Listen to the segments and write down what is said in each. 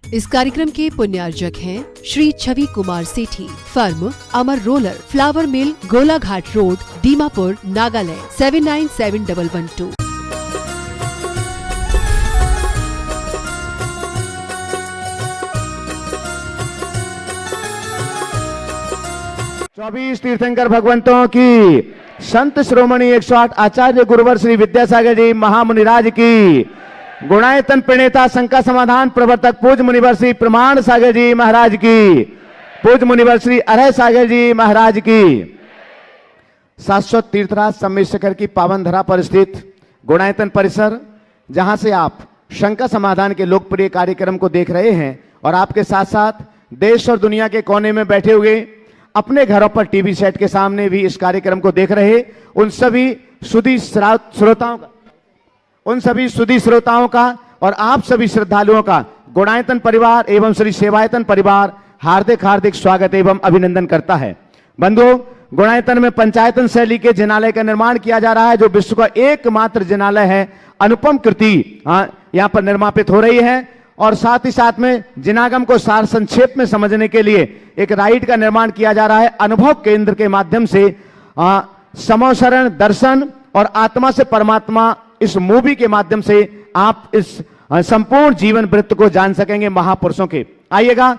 इस कार्यक्रम के पुण्यार्जक हैं श्री छवि कुमार सेठी, फर्म अमर रोलर, फ्लावर मिल, गोलाघाट रोड, दीमापुर, नागालैंड 797112। चौबीस तीर्थंकर भगवंतों की, संत श्रोमणी 108 आचार्य गुरुवर श्री विद्यासागर जी महामुनिराज की, गुणायतन प्रणेता शंका समाधान प्रवर्तक पूज्य मुनिवर श्री प्रमाण सागर जी महाराज की, पूज्य मुनिवर श्री अरह सागर जी महाराज की। शाश्वत तीर्थराज सम्मेशकर की पावन धरा पर स्थित गुणायतन परिसर, जहां से आप शंका समाधान के लोकप्रिय कार्यक्रम को देख रहे हैं और आपके साथ साथ देश और दुनिया के कोने में बैठे हुए अपने घरों पर टीवी सेट के सामने भी इस कार्यक्रम को देख रहे उन सभी सुधी श्रोताओं का और आप सभी श्रद्धालुओं का गुणायतन परिवार एवं श्री सेवायतन परिवार हार्दिक हार्दिक स्वागत एवं अभिनंदन करता है। बंधुओं, गुणायतन में पंचायतन शैली के जिनालय का निर्माण किया जा रहा है, जो विश्व का एकमात्र जिनालय है। अनुपम कृति यहाँ पर निर्मापित हो रही है और साथ ही साथ में जिनागम को सार संक्षेप में समझने के लिए एक राइड का निर्माण किया जा रहा है। अनुभव केंद्र के माध्यम से समोशरण, दर्शन और आत्मा से परमात्मा, इस मूवी के माध्यम से आप इस संपूर्ण जीवन वृत्त को जान सकेंगे महापुरुषों के। आइएगा,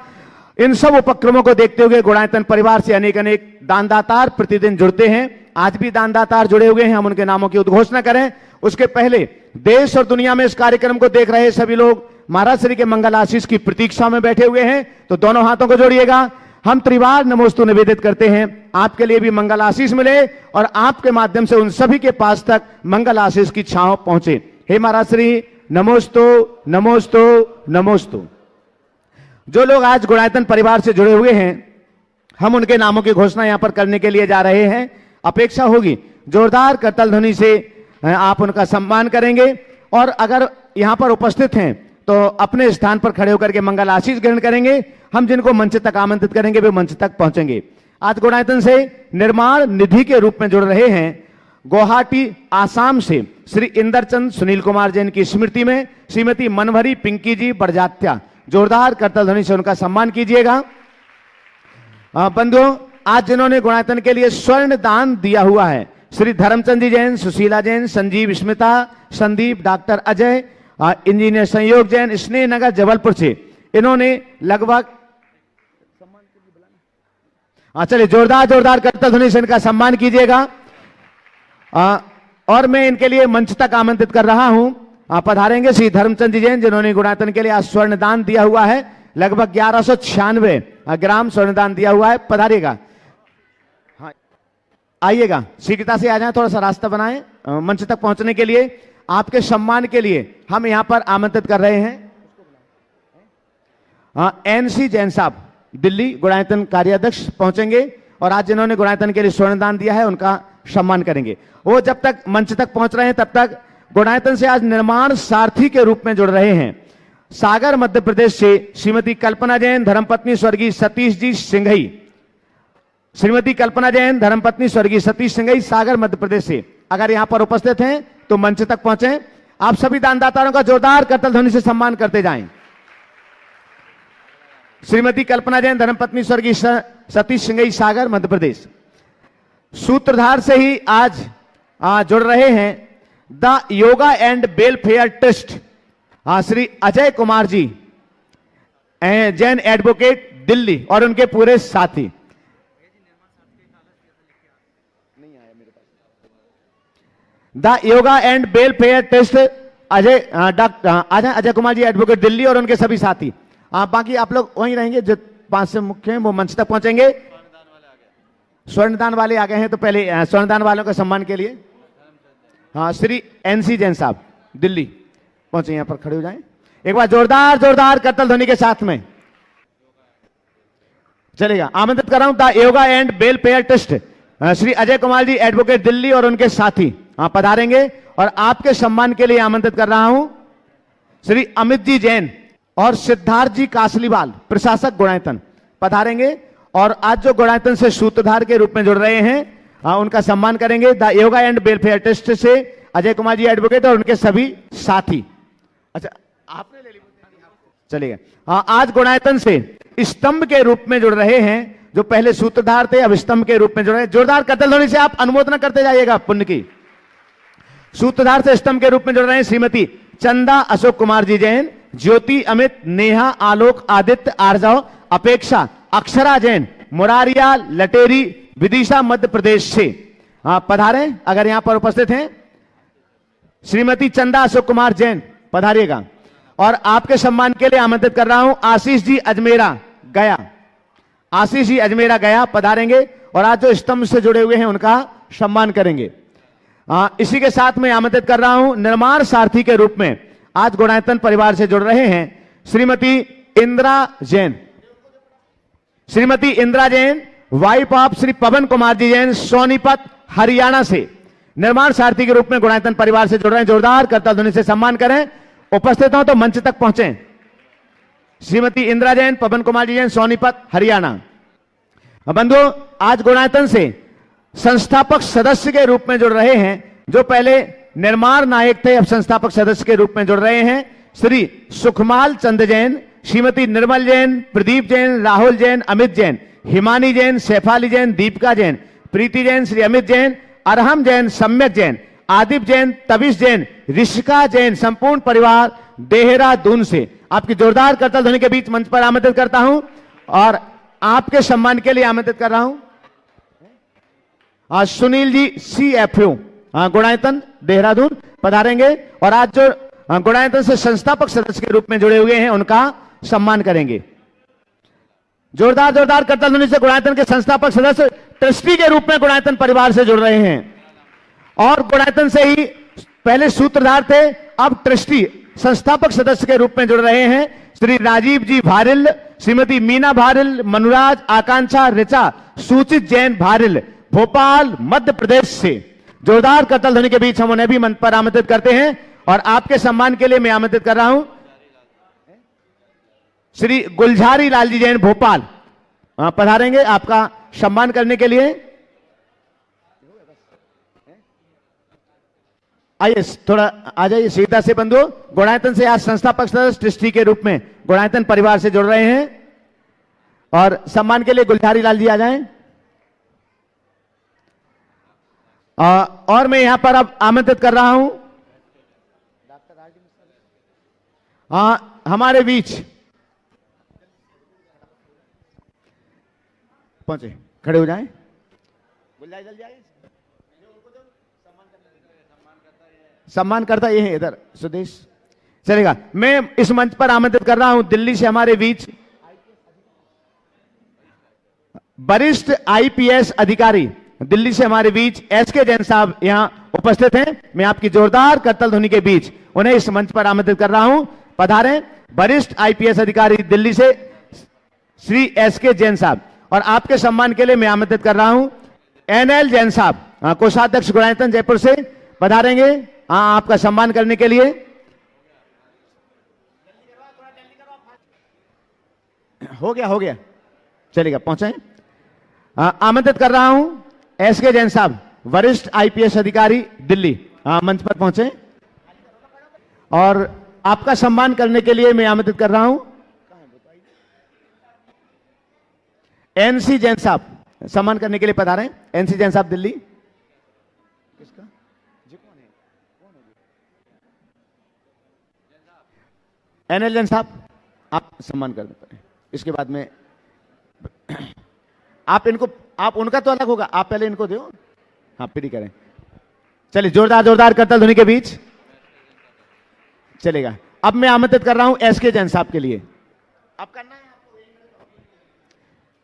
इन सब उपक्रमों को देखते हुए गुणायतन परिवार से अनेक अनेक दानदातार प्रतिदिन जुड़ते हैं। आज भी दानदातार जुड़े हुए हैं, हम उनके नामों की उद्घोषणा करें उसके पहले देश और दुनिया में इस कार्यक्रम को देख रहे सभी लोग महाराज श्री के मंगल आशीष की प्रतीक्षा में बैठे हुए हैं, तो दोनों हाथों को जोड़िएगा। हम त्रिवार नमोस्तु निवेदित करते हैं, आपके लिए भी मंगल आशीष मिले और आपके माध्यम से उन सभी के पास तक मंगल आशीष की छांव पहुंचे। हे महाराज श्री, नमोस्तु नमोस्तु नमोस्तु। जो लोग आज गुणायतन परिवार से जुड़े हुए हैं, हम उनके नामों की घोषणा यहां पर करने के लिए जा रहे हैं। अपेक्षा होगी जोरदार करताल ध्वनि से आप उनका सम्मान करेंगे और अगर यहां पर उपस्थित हैं तो अपने स्थान पर खड़े होकर के मंगल आशीष ग्रहण करेंगे। हम जिनको मंच तक आमंत्रित करेंगे वे मंच तक पहुंचेंगे। आज गुणायतन से निर्माण निधि के रूप में जुड़ रहे हैं गुवाहाटी आसाम से श्री इंद्रचंद सुनील कुमार जैन की स्मृति में श्रीमती मनभरी पिंकी जी बरजात्या, जोरदार करताल ध्वनि से उनका सम्मान कीजिएगा। बंधुओं, आज जिन्होंने गुणायतन के लिए स्वर्ण दान दिया हुआ है, श्री धर्मचंद जी जैन, सुशीला जैन, संजीव स्मिता, संदीप, डॉक्टर अजय, इंजीनियर संयोग जैन, स्नेह नगर जबलपुर से, इन्होंने लगभग चलिए जोरदार करताल ध्वनि से इनका सम्मान कीजिएगा। और मैं इनके लिए मंच तक आमंत्रित कर रहा हूं, पधारेंगे श्री धर्मचंद जी जैन, जिन्होंने गुणायतन के लिए आज स्वर्ण दान दिया हुआ है, लगभग 1196 ग्राम स्वर्ण दान दिया हुआ है। पधारिएगा, आइएगा, शीघ्रता से आ जाएं, थोड़ा सा रास्ता बनाएं मंच तक पहुंचने के लिए। आपके सम्मान के लिए हम यहां पर आमंत्रित कर रहे हैं एनसी जैन साहब, दिल्ली गुणायतन कार्याध्यक्ष पहुंचेंगे और आज जिन्होंने गुणायतन के लिए स्वर्ण दान दिया है उनका सम्मान करेंगे। वो जब तक मंच तक पहुंच रहे हैं तब तक गुणायतन से आज निर्माण सारथी के रूप में जुड़ रहे हैं सागर मध्य प्रदेश से श्रीमती कल्पना जैन, धर्मपत्नी स्वर्गीय सतीश जी सिंघई। श्रीमती कल्पना जैन, धर्मपत्नी स्वर्गीय सतीश सिंघई, सागर मध्य प्रदेश से अगर यहां पर उपस्थित हैं तो मंच तक पहुंचे। आप सभी दानदाताओं का जोरदार करताल ध्वनि से सम्मान करते जाएं। श्रीमती कल्पना जैन, धर्मपत्नी स्वर्गीय सतीश सिंघई, सागर मध्य प्रदेश। सूत्रधार से ही आज जुड़ रहे हैं the yoga and welfare trust, Shri Ajay Kumar ji Jain advocate, Delhi, और उनके पूरे साथी। The yoga and welfare trust, Ajay Kumar ji advocate, Delhi, और उनके सभी साथी। बाकी आप लोग वहीं रहेंगे, जो पांच से मुख्य हैं वो मंच तक पहुंचेंगे। स्वर्णदान वाले आ गए हैं, तो पहले स्वर्णदान वालों के सम्मान के लिए श्री एनसी जैन साहब, दिल्ली, पहुंचे, यहां पर खड़े हो जाएं। एक बार जोरदार करताल ध्वनि के साथ में चलेगा। आमंत्रित कर रहा हूं the yoga and welfare trust, Shri Ajay Kumar ji advocate, Delhi, और उनके साथी पधारेंगे। और आपके सम्मान के लिए आमंत्रित कर रहा हूं श्री अमित जी जैन और सिद्धार्थ जी कासलीवाल, प्रशासक गुणायतन, पधारेंगे और आज जो गुणायतन से सूत्रधार के रूप में जुड़ रहे हैं उनका सम्मान करेंगे। The yoga and welfare trust से अजय कुमार जी एडवोकेट और उनके सभी साथी। अच्छा, आपने ले ली चलिए, हाँ, आज गुणायतन से स्तंभ के रूप में जुड़ रहे हैं, जो पहले सूत्रधार थे अब स्तंभ के रूप में जुड़ रहे हैं। जोरदार कतल ध्वनि से आप अनुमोदन करते जाइएगा पुण्य की। सूत्रधार से स्तंभ के रूप में जुड़ रहे हैं श्रीमती चंदा अशोक कुमार जी जैन, ज्योति अमित, नेहा, आलोक, आदित्य, आर्जव, अपेक्षा, अक्षरा जैन, मुरारिया लटेरी, विदिशा मध्य प्रदेश से। पधारें अगर यहां पर उपस्थित हैं। श्रीमती चंदा अशोक कुमार जैन पधारिएगा। और आपके सम्मान के लिए आमंत्रित कर रहा हूं आशीष जी अजमेरा गया। आशीष जी अजमेरा गया पधारेंगे और आज जो स्तंभ से जुड़े हुए हैं उनका सम्मान करेंगे। इसी के साथ मैं आमंत्रित कर रहा हूं निर्माण सारथी के रूप में आज गुणायतन परिवार से जुड़ रहे हैं श्रीमती इंदिरा जैन। श्रीमती इंदिरा जैन वाइफ ऑफ श्री पवन कुमार जी जैन, सोनीपत हरियाणा से निर्माण सारथी के रूप में गुणायतन परिवार से जुड़ रहे हैं। जोरदार करताल ध्वनि से सम्मान करें। उपस्थित हो तो मंच तक पहुंचे। श्रीमती इंदिरा जैन, पवन कुमार जी जैन, सोनीपत हरियाणा। बंधुओं, आज गुणायतन से संस्थापक सदस्य के रूप में जुड़ रहे हैं, जो पहले निर्माण नायक थे अब संस्थापक सदस्य के रूप में जुड़ रहे हैं श्री सुखमाल चंद जैन, श्रीमती निर्मल जैन, प्रदीप जैन, राहुल जैन, अमित जैन, हिमानी जैन, शेफाली जैन, दीपिका जैन, प्रीति जैन, श्री अमित जैन, अरहम जैन, सम्यक जैन, आदिप जैन, तबिश जैन, ऋषिका जैन, संपूर्ण परिवार देहरादून से आपकी जोरदार करताल ध्वनि के बीच मंच पर आमंत्रित करता हूं और आपके सम्मान के लिए आमंत्रित कर रहा हूं आज सुनील जी CFO गुणायतन देहरादून पधारेंगे और आज जो गुणायतन से संस्थापक सदस्य के रूप में जुड़े हुए हैं उनका सम्मान करेंगे। जोरदार जोरदार करताल ध्वनि से गुणायतन के संस्थापक सदस्य ट्रस्टी के रूप में गुणायतन परिवार से जुड़ रहे हैं और गुणायतन से ही पहले सूत्रधार थे अब ट्रस्टी संस्थापक सदस्य के रूप में जुड़ रहे हैं श्री राजीव जी भारिल, श्रीमती मीना भारिल, मनुराज, आकांक्षा, ऋचा, सूचित जैन भारिल, भोपाल मध्य प्रदेश से। जोरदार करताल ध्वनि के बीच हम उन्हें भी मंच पर आमंत्रित करते हैं और आपके सम्मान के लिए मैं आमंत्रित कर रहा हूं श्री गुलझारी लाल जी जैन भोपाल पधारेंगे आपका सम्मान करने के लिए। आइए थोड़ा आ जाइए सीधा से बंधु। गुणायतन से आज संस्थापक सदस्य ट्रस्टी के रूप में गुणायतन परिवार से जुड़ रहे हैं और सम्मान के लिए गुलझारी लाल जी आ जाएं। और मैं यहां पर अब आमंत्रित कर रहा हूं हमारे बीच पहुंचे, खड़े हो जाएं। गुलझारी जल्दी आइए। सम्मान करता ये है इधर सुदेश चलेगा। मैं इस मंच पर आमंत्रित कर रहा हूं दिल्ली से हमारे बीच वरिष्ठ IPS अधिकारी, दिल्ली से हमारे बीच SK जैन साहब यहां उपस्थित हैं। मैं आपकी जोरदार करताल ध्वनि के बीच उन्हें इस मंच पर आमंत्रित कर रहा हूं। पधारें वरिष्ठ IPS अधिकारी दिल्ली से श्री SK जैन साहब और आपके सम्मान के लिए मैं आमंत्रित कर रहा हूं NL जैन साहब कोषाध्यक्ष गुणायतन जयपुर से पधारेंगे आपका सम्मान करने के लिए। हो गया चलेगा पहुंचे। आमंत्रित कर रहा हूं SK जैन साहब वरिष्ठ IPS अधिकारी दिल्ली मंच पर पहुंचे और आपका सम्मान करने के लिए मैं आमंत्रित कर रहा हूं NC जैन साहब सम्मान करने के लिए पधारें। NC जैन साहब दिल्ली। NL जैन साहब आप सम्मान कर दें। इसके बाद में आप उनका तो अलग होगा, आप पहले इनको दो। हाँ फिर ही करें। चलिए जोरदार जोरदार करताल ध्वनि के बीच चलेगा। अब मैं आमंत्रित कर रहा हूं SK जैन साहब के लिए। आप करना है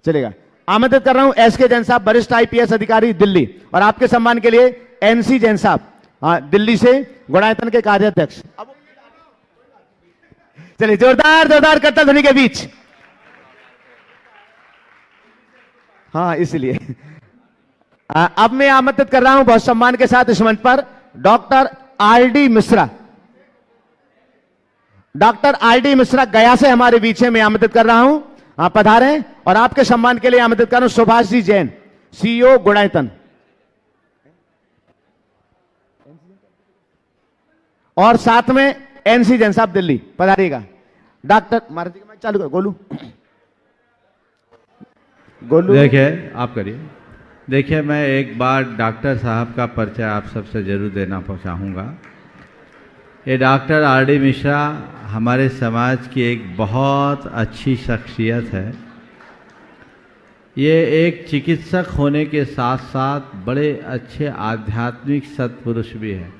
चलेगा। आमंत्रित कर रहा हूं SK जैन साहब वरिष्ठ IPS अधिकारी दिल्ली और आपके सम्मान के लिए NC जैन साहब दिल्ली से गुणायतन के कार्याध्यक्ष। चलिए जोरदार जोरदार करताल ध्वनि के बीच। हाँ इसलिए अब मैं आमंत्रित कर रहा हूं बहुत सम्मान के साथ इस मंच पर doctor RD Mishra. Doctor RD Mishra गया से हमारे बीच है। मैं आमंत्रित कर रहा हूं पधारें और आपके सम्मान के लिए आमंत्रित कर रहा हूं सुभाष जी जैन CEO गुणायतन और साथ में NC जैन साहब दिल्ली पधारिएगा। डॉक्टर मारुति का माइक चालू करो। गोलू गोलू देखिए आप करिए। देखिए मैं एक बार डॉक्टर साहब का परिचय आप सबसे जरूर देना चाहूँगा। ये डॉक्टर आर.डी. मिश्रा हमारे समाज की एक बहुत अच्छी शख्सियत है। ये एक चिकित्सक होने के साथ साथ बड़े अच्छे आध्यात्मिक सत्पुरुष भी हैं।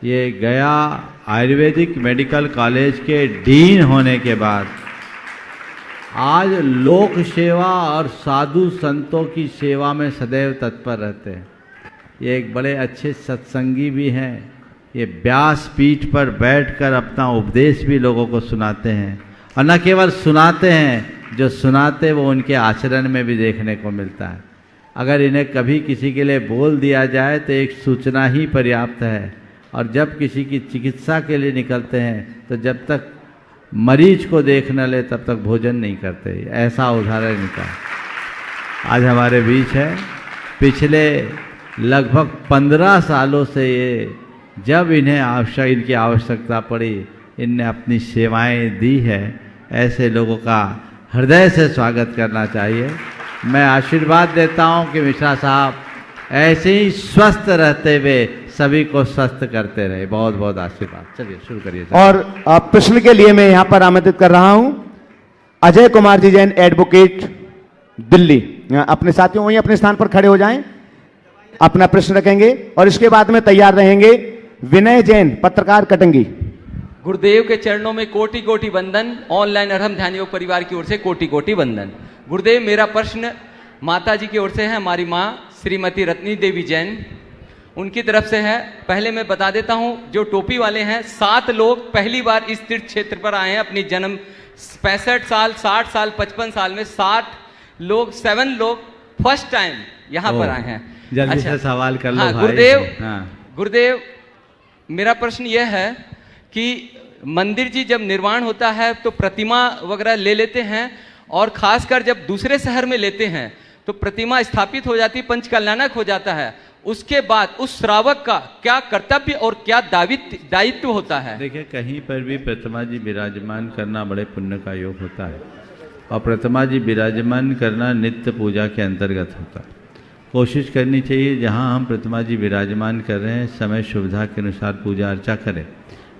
ये गया आयुर्वेदिक मेडिकल कॉलेज के डीन होने के बाद आज लोक सेवा और साधु संतों की सेवा में सदैव तत्पर रहते हैं। ये एक बड़े अच्छे सत्संगी भी हैं। ये व्यास पीठ पर बैठकर अपना उपदेश भी लोगों को सुनाते हैं, और न केवल सुनाते हैं, जो सुनाते वो उनके आचरण में भी देखने को मिलता है। अगर इन्हें कभी किसी के लिए बोल दिया जाए तो एक सूचना ही पर्याप्त है, और जब किसी की चिकित्सा के लिए निकलते हैं तो जब तक मरीज को देख न ले तब तक भोजन नहीं करते। ऐसा उदाहरण इनका आज हमारे बीच है। पिछले लगभग 15 सालों से ये जब इनकी आवश्यकता पड़ी इनने अपनी सेवाएं दी है। ऐसे लोगों का हृदय से स्वागत करना चाहिए। मैं आशीर्वाद देता हूं कि मिश्रा साहब ऐसे ही स्वस्थ रहते हुए सभी को स्वस्थ करते रहे। बहुत बहुत आशीर्वाद। चलिए शुरू करिए। और प्रश्न के लिए मैं यहां पर आमंत्रित कर रहा हूं अजय कुमार जी जैन, एडवोकेट, दिल्ली। अपने साथियों वहीं अपने स्थान पर खड़े हो जाएं, अपना प्रश्न रखेंगे। और इसके बाद में तैयार रहेंगे विनय जैन, पत्रकार, कटंगी। गुरुदेव के चरणों में कोटि कोटि वंदन। ऑनलाइन अरहम ध्यान योग परिवार की ओर से कोटि कोटि वंदन। गुरुदेव, मेरा प्रश्न माता जी की ओर से है। हमारी माँ श्रीमती रत्नी देवी जैन, उनकी तरफ से है। पहले मैं बता देता हूं, जो टोपी वाले हैं 7 लोग पहली बार इस तीर्थ क्षेत्र पर आए हैं। अपनी जन्म 65 साल, 60 साल, 55 साल में 7 लोग फर्स्ट टाइम यहाँ पर आए हैं। जल्दी से सवाल कर लो। हाँ, भाई। गुरुदेव, मेरा प्रश्न यह है कि मंदिर जी जब निर्माण होता है तो प्रतिमा वगैरह ले लेते हैं, और खासकर जब दूसरे शहर में लेते हैं तो प्रतिमा स्थापित हो जाती, पंचकल्याणक हो जाता है। उसके बाद उस श्रावक का क्या कर्तव्य और क्या दायित्व होता है? देखिए, कहीं पर भी प्रतिमा जी विराजमान करना बड़े पुण्य का योग होता है, और प्रतिमा जी विराजमान करना नित्य पूजा के अंतर्गत होता है। कोशिश करनी चाहिए जहाँ हम प्रतिमा जी विराजमान कर रहे हैं समय सुविधा के अनुसार पूजा अर्चा करें।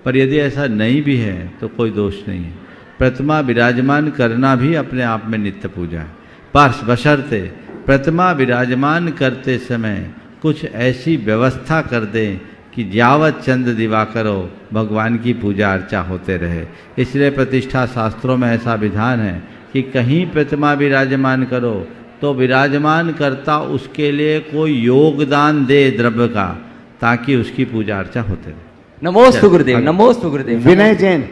पर यदि ऐसा नहीं भी है तो कोई दोष नहीं है। प्रतिमा विराजमान करना भी अपने आप में नित्य पूजा है, पर बशर्ते प्रतिमा विराजमान करते समय कुछ ऐसी व्यवस्था कर दें कि यावत चंद दिवाकर हो भगवान की पूजा अर्चा होते रहे। इसलिए प्रतिष्ठा शास्त्रों में ऐसा विधान है कि कहीं प्रतिमा विराजमान करो तो विराजमान करता उसके लिए कोई योगदान दे द्रव्य का, ताकि उसकी पूजा अर्चा होते रहे। नमोस्तु गुरुदेव, नमोस्तु गुरुदेव। विनय जैन,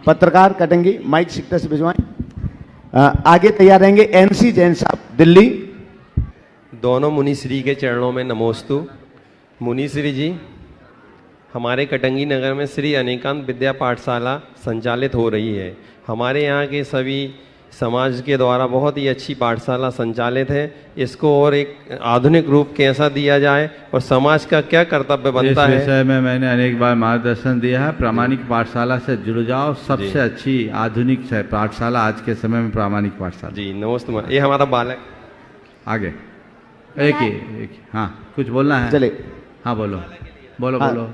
पत्रकार, कटंगी, माइक शिकता से भिजवाएं। आगे तैयार रहेंगे एनसी जैन साहब, दिल्ली। दोनों मुनिश्री के चरणों में नमोस्तु। मुनिश्री जी, हमारे कटंगी नगर में श्री अनेकांत विद्या पाठशाला संचालित हो रही है। हमारे यहाँ के सभी समाज के द्वारा बहुत ही अच्छी पाठशाला संचालित है। इसको और एक आधुनिक रूप कैसा दिया जाए और समाज का क्या कर्तव्य बनता है, इस विषय में मैंने अनेक बार मार्गदर्शन दिया है। प्रामाणिक पाठशाला से जुड़ जाओ। सबसे अच्छी आधुनिक पाठशाला आज के समय में प्रामाणिक पाठशाला। जी नमस्ते। ये हमारा बालक आगे एक हाँ कुछ बोलना है? चले। हाँ बोलो बोलो हाँ। बोलो।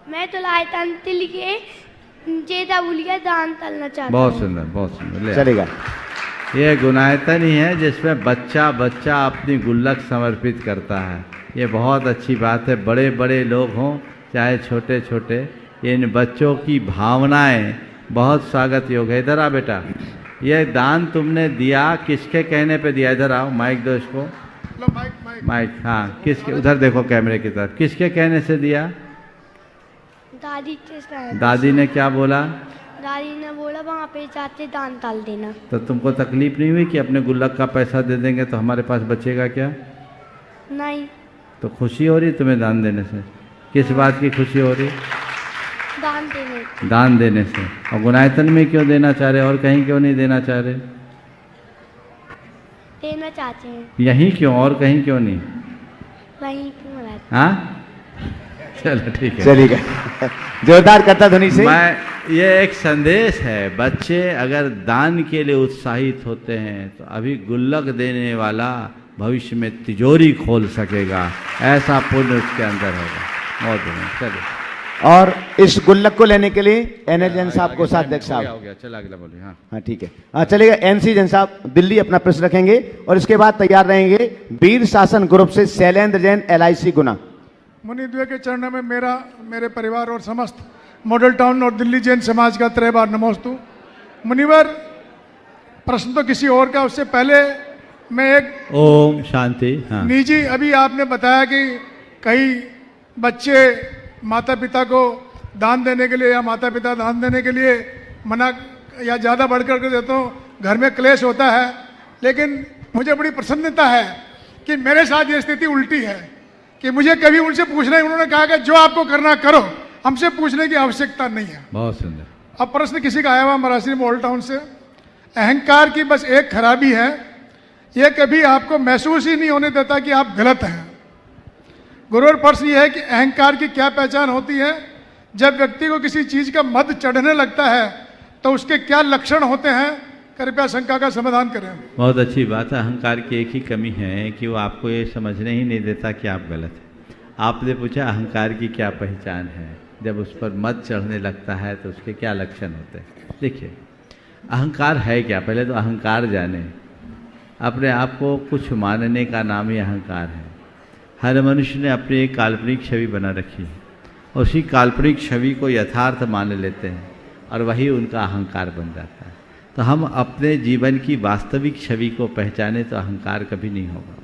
मैं तुलाय तंतिल के जेदा बुलिया दान तलना चाहता बहुत हूँ। सुंदर, बहुत सुंदर। ले चलेगा। ये गुनायतन ही है जिसमें बच्चा बच्चा अपनी गुल्लक समर्पित करता है। ये बहुत अच्छी बात है। बड़े बड़े लोग हों चाहे छोटे छोटे, इन बच्चों की भावनाएं बहुत स्वागत योग्य है। इधर आ बेटा, ये दान तुमने दिया किसके कहने पे दिया? इधर आओ, माइक दो इसको। माइक हाँ, किसके? उधर देखो कैमरे की तरफ। किसके कहने से दिया? दादी के साथ। दादी ने क्या बोला? दादी ने बोला वहाँ पे जाते दान डाल देना। तो तुमको तकलीफ नहीं हुई कि अपने गुल्लक का पैसा दे देंगे तो हमारे पास बचेगा क्या? नहीं। तो खुशी हो रही तुम्हें दान देने से? किस बात की खुशी हो रही? दान देने। दान देने से। और गुनायतन में क्यों देना चाह रहे और कहीं क्यों नहीं देना चाह रहे? देना चाहते हैं। यहीं क्यों और कहीं क्यों नहीं? वहीं क्यों रहते? हाँ चलो ठीक है। चलिए जोरदार करता ध्वनि से। ये एक संदेश है, बच्चे अगर दान के लिए उत्साहित होते हैं तो अभी गुल्लक देने वाला भविष्य में तिजोरी खोल सकेगा, ऐसा पुण्य उसके अंदर होगा। बहुत बढ़िया। चलिए। और इस गुल्लक को लेने के लिए एनएल जैन साहब को साध्यक्ष साहब। हो गया, चला अगला बोलिए। हाँ हाँ ठीक है। चलेगा। एनसी जैन साहब दिल्ली अपना प्रश्न रखेंगे और इसके बाद तैयार रहेंगे वीर शासन ग्रुप से शैलेंद्र जैन LIC गुना। मुनिद्वय के चरणों में मेरे परिवार और समस्त मॉडल टाउन और दिल्ली जैन समाज का 3 बार नमोस्तु। मुनिवर, प्रश्न तो किसी और का, उससे पहले मैं एक ओम शांति। हाँ। निजी, अभी आपने बताया कि कई बच्चे माता पिता को दान देने के लिए या माता पिता दान देने के लिए मना या ज़्यादा बढ़कर के देते हो, घर में क्लेश होता है। लेकिन मुझे बड़ी प्रसन्नता है कि मेरे साथ ये स्थिति उल्टी है कि मुझे कभी उनसे पूछना ही, उन्होंने कहा कि जो आपको करना करो, हमसे पूछने की आवश्यकता नहीं है। बहुत सुंदर। अब प्रश्न किसी का आया हुआ मरासी मॉडल टाउन से। अहंकार की बस एक खराबी है, यह कभी आपको महसूस ही नहीं होने देता कि आप गलत हैं। गुरुवर, प्रश्न यह है कि अहंकार की क्या पहचान होती है? जब व्यक्ति को किसी चीज का मद चढ़ने लगता है तो उसके क्या लक्षण होते हैं? कृपया शंका का समाधान करें। बहुत अच्छी बात है। अहंकार की एक ही कमी है कि वो आपको ये समझने ही नहीं देता कि आप गलत हैं। आपने पूछा अहंकार की क्या पहचान है, जब उस पर मद चढ़ने लगता है तो उसके क्या लक्षण होते हैं। देखिए, अहंकार है क्या? पहले तो अहंकार जाने। अपने आप को कुछ मानने का नाम ही अहंकार है। हर मनुष्य ने अपनी एक काल्पनिक छवि बना रखी है और उसी काल्पनिक छवि को यथार्थ मान लेते हैं और वही उनका अहंकार बन जाता है। तो हम अपने जीवन की वास्तविक छवि को पहचाने तो अहंकार कभी नहीं होगा।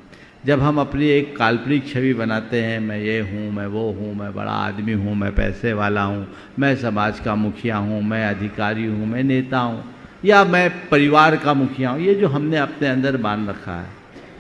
जब हम अपनी एक काल्पनिक छवि बनाते हैं, मैं ये हूँ, मैं वो हूँ, मैं बड़ा आदमी हूँ, मैं पैसे वाला हूँ, मैं समाज का मुखिया हूँ, मैं अधिकारी हूँ, मैं नेता हूँ, या मैं परिवार का मुखिया हूँ, ये जो हमने अपने अंदर मान रखा है,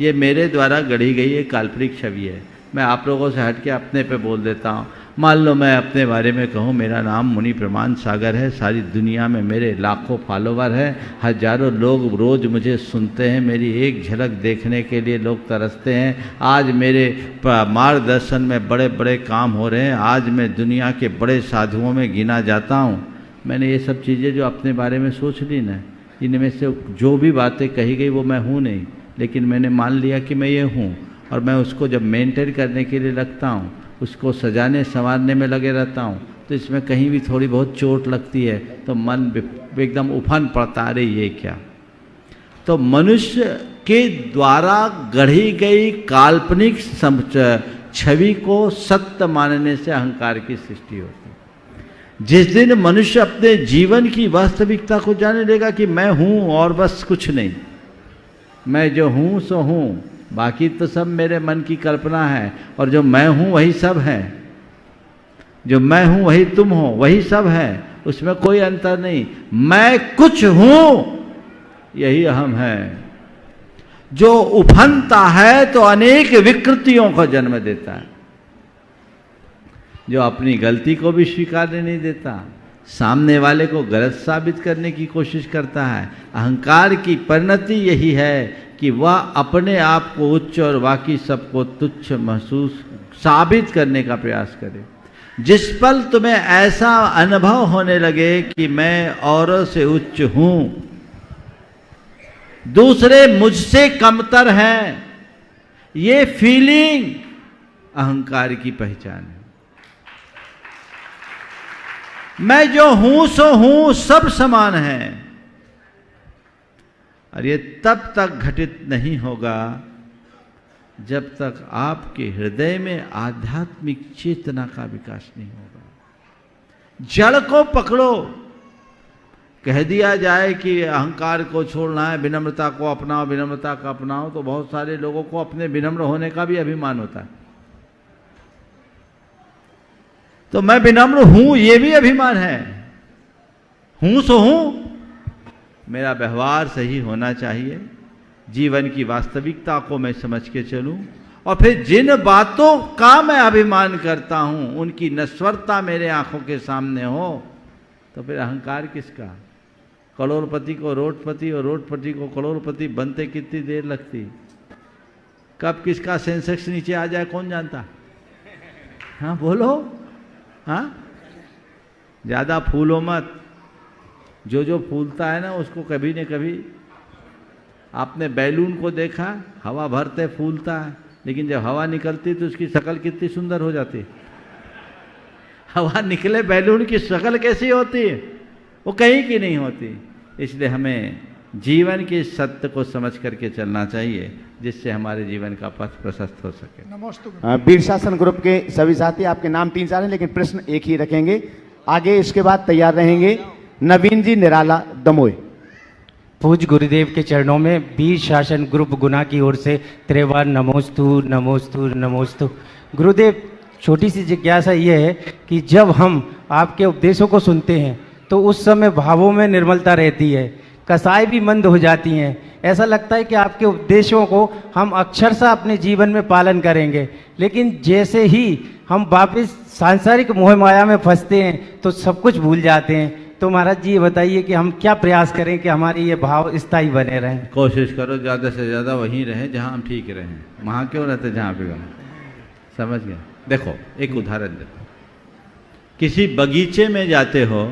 ये मेरे द्वारा गढ़ी गई एक काल्पनिक छवि है। मैं आप लोगों से हट के अपने पे बोल देता हूँ। मान लो मैं अपने बारे में कहूँ, मेरा नाम मुनि प्रमाण सागर है, सारी दुनिया में मेरे लाखों फॉलोवर हैं, हजारों लोग रोज़ मुझे सुनते हैं, मेरी एक झलक देखने के लिए लोग तरसते हैं। आज मेरे मार्गदर्शन में बड़े बड़े काम हो रहे हैं, आज मैं दुनिया के बड़े साधुओं में गिना जाता हूँ। मैंने ये सब चीज़ें जो अपने बारे में सोच ली ना, इनमें से जो भी बातें कही गई वो मैं हूँ नहीं, लेकिन मैंने मान लिया कि मैं ये हूँ और मैं उसको जब मेंटेन करने के लिए लगता हूँ, उसको सजाने संवारने में लगे रहता हूँ, तो इसमें कहीं भी थोड़ी बहुत चोट लगती है तो मन एकदम उफन पड़ता, अरे ये क्या। तो मनुष्य के द्वारा गढ़ी गई काल्पनिक छवि को सत्य मानने से अहंकार की सृष्टि होती है। जिस दिन मनुष्य अपने जीवन की वास्तविकता को जाने लेगा कि मैं हूँ और बस कुछ नहीं, मैं जो हूँ सो हूँ, बाकी तो सब मेरे मन की कल्पना है, और जो मैं हूँ वही सब है, जो मैं हूँ वही तुम हो, वही सब है, उसमें कोई अंतर नहीं। मैं कुछ हूँ, यही अहम है। जो उफनता है तो अनेक विकृतियों का जन्म देता है, जो अपनी गलती को भी स्वीकारने नहीं देता, सामने वाले को गलत साबित करने की कोशिश करता है। अहंकार की परिणति यही है कि वह अपने आप को उच्च और बाकी सबको तुच्छ महसूस साबित करने का प्रयास करे। जिस पल तुम्हें ऐसा अनुभव होने लगे कि मैं औरों से उच्च हूं, दूसरे मुझसे कमतर हैं, ये फीलिंग अहंकार की पहचान है। मैं जो हूं सो हूं, सब समान है, और ये तब तक घटित नहीं होगा जब तक आपके हृदय में आध्यात्मिक चेतना का विकास नहीं होगा। जड़ को पकड़ो। कह दिया जाए कि अहंकार को छोड़ना है, विनम्रता को अपनाओ, विनम्रता को अपनाओ, तो बहुत सारे लोगों को अपने विनम्र होने का भी अभिमान होता है। तो मैं विनम्र हूं, ये भी अभिमान है। हूं सो हूं, मेरा व्यवहार सही होना चाहिए, जीवन की वास्तविकता को मैं समझ के चलूं, और फिर जिन बातों का मैं अभिमान करता हूं उनकी नश्वरता मेरे आंखों के सामने हो, तो फिर अहंकार किसका? करोड़पति को रोडपति और रोडपति को करोड़पति बनते कितनी देर लगती? कब किसका सेंसेक्स नीचे आ जाए कौन जानता? हाँ बोलो। हाँ, ज़्यादा फूलो मत। जो जो फूलता है ना उसको कभी न कभी, आपने बैलून को देखा, हवा भरते फूलता है, लेकिन जब हवा निकलती तो उसकी शक्ल कितनी सुंदर हो जाती है। हवा निकले बैलून की शक्ल कैसी होती है, वो कहीं की नहीं होती। इसलिए हमें जीवन के सत्य को समझ करके चलना चाहिए, जिससे हमारे जीवन का पथ प्रशस्त हो सके। नमस्ते। वीर शासन ग्रुप के सभी साथी, आपके नाम 3-4 हैं लेकिन प्रश्न एक ही रखेंगे। आगे इसके बाद तैयार रहेंगे नवीन जी निराला दमोई। पूज्य गुरुदेव के चरणों में वीर शासन ग्रुप गुना की ओर से त्रिवार नमोस्तु नमोस्तु नमोस्तु। गुरुदेव, छोटी सी जिज्ञासा ये है कि जब हम आपके उपदेशों को सुनते हैं तो उस समय भावों में निर्मलता रहती है, कसाई भी मंद हो जाती हैं। ऐसा लगता है कि आपके उपदेशों को हम अक्षरशः अपने जीवन में पालन करेंगे, लेकिन जैसे ही हम वापस सांसारिक मोह माया में फंसते हैं तो सब कुछ भूल जाते हैं। तो महाराज जी ये बताइए कि हम क्या प्रयास करें कि हमारे ये भाव स्थायी बने रहें। कोशिश करो ज़्यादा से ज़्यादा वहीं रहें जहाँ हम ठीक रहें, वहाँ क्यों रहते जहाँ पे हम। समझ गए? देखो एक उदाहरण देखो, किसी बगीचे में जाते हो,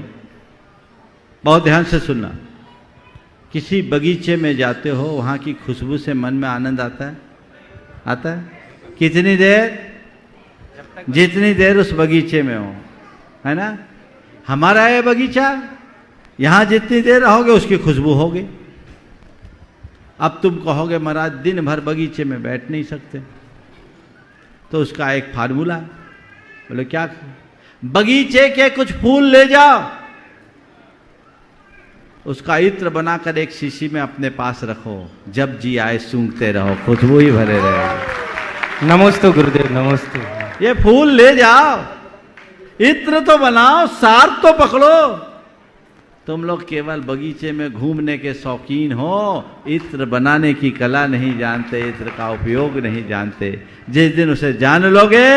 बहुत ध्यान से सुनना, किसी बगीचे में जाते हो, वहाँ की खुशबू से मन में आनंद आता है? आता है? कितनी देर? जितनी देर उस बगीचे में हो, है ना। हमारा ये बगीचा, यहाँ जितनी देर रहोगे उसकी खुशबू होगी। अब तुम कहोगे महाराज दिन भर बगीचे में बैठ नहीं सकते, तो उसका एक फार्मूला, बोले क्या? बगीचे के कुछ फूल ले जाओ, उसका इत्र बनाकर एक शीशी में अपने पास रखो, जब जी आए सूंघते रहो, खुशबू ही भरे रहे। नमस्ते गुरुदेव, नमस्ते। ये फूल ले जाओ, इत्र तो बनाओ, सार तो पकड़ो। तुम लोग केवल बगीचे में घूमने के शौकीन हो, इत्र बनाने की कला नहीं जानते, इत्र का उपयोग नहीं जानते। जिस दिन उसे जान लोगे,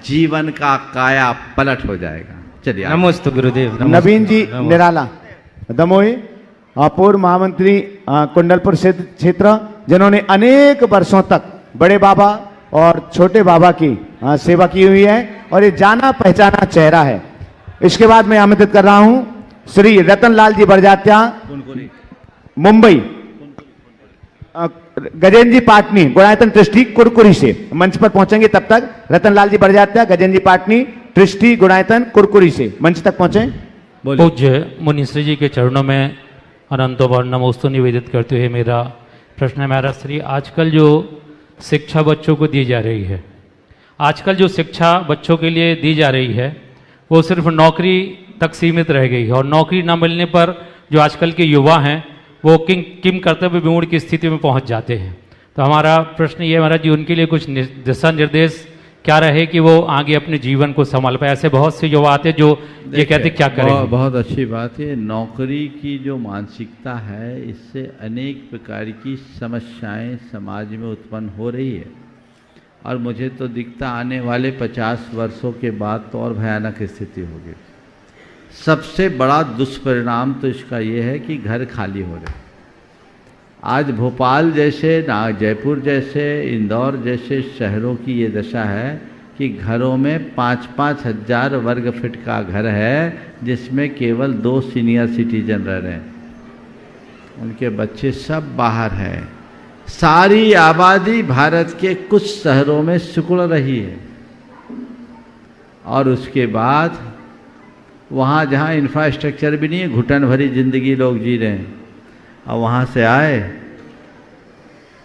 जीवन का काया पलट हो जाएगा। चलिए नमस्ते गुरुदेव। नवीन जी निराला दमोई, पूर्व महामंत्री कुंडलपुर क्षेत्र, जिन्होंने अनेक वर्षों तक बड़े बाबा और छोटे बाबा की सेवा की हुई है और ये जाना पहचाना चेहरा है। इसके बाद मैं आमंत्रित कर रहा हूं श्री रतनलाल जी बरजात्या, मुंबई, गजेंद्र जी पाटनी, गुणायतन ट्रस्टी कुरकुरी से मंच पर पहुंचेंगे। तब तक रतनलाल जी बरजात्या, गजेंद्र जी पाटनी, ट्रस्टी गुणायतन कुरकुरी से मंच तक पहुंचे। पूज्य मुनिश्री जी के चरणों में अनंतों नमोस्तु निवेदित करते हुए मेरा प्रश्न है महाराज श्री, आजकल जो शिक्षा बच्चों को दी जा रही है, आजकल जो शिक्षा बच्चों के लिए दी जा रही है वो सिर्फ नौकरी तक सीमित रह गई है, और नौकरी न मिलने पर जो आजकल के युवा हैं वो किम कर्तव्य विमूढ़ की स्थिति में पहुंच जाते हैं। तो हमारा प्रश्न ये महाराज जी, उनके लिए कुछ दिशा निर्देश क्या रहे कि वो आगे अपने जीवन को संभाल पाए। ऐसे बहुत से युवा आते जो ये कहते क्या करें। बहुत अच्छी बात है। नौकरी की जो मानसिकता है, इससे अनेक प्रकार की समस्याएं समाज में उत्पन्न हो रही है, और मुझे तो दिखता आने वाले 50 वर्षों के बाद तो और भयानक स्थिति होगी। सबसे बड़ा दुष्परिणाम तो इसका ये है कि घर खाली हो रहे। आज भोपाल जैसे, जयपुर जैसे, इंदौर जैसे शहरों की ये दशा है कि घरों में 5-5 हजार वर्ग फीट का घर है, जिसमें केवल 2 सीनियर सिटीजन रह रहे हैं, उनके बच्चे सब बाहर हैं। सारी आबादी भारत के कुछ शहरों में सिकुड़ रही है, और उसके बाद वहाँ जहाँ इंफ्रास्ट्रक्चर भी नहीं है, घुटन भरी जिंदगी लोग जी रहे हैं, और वहाँ से आए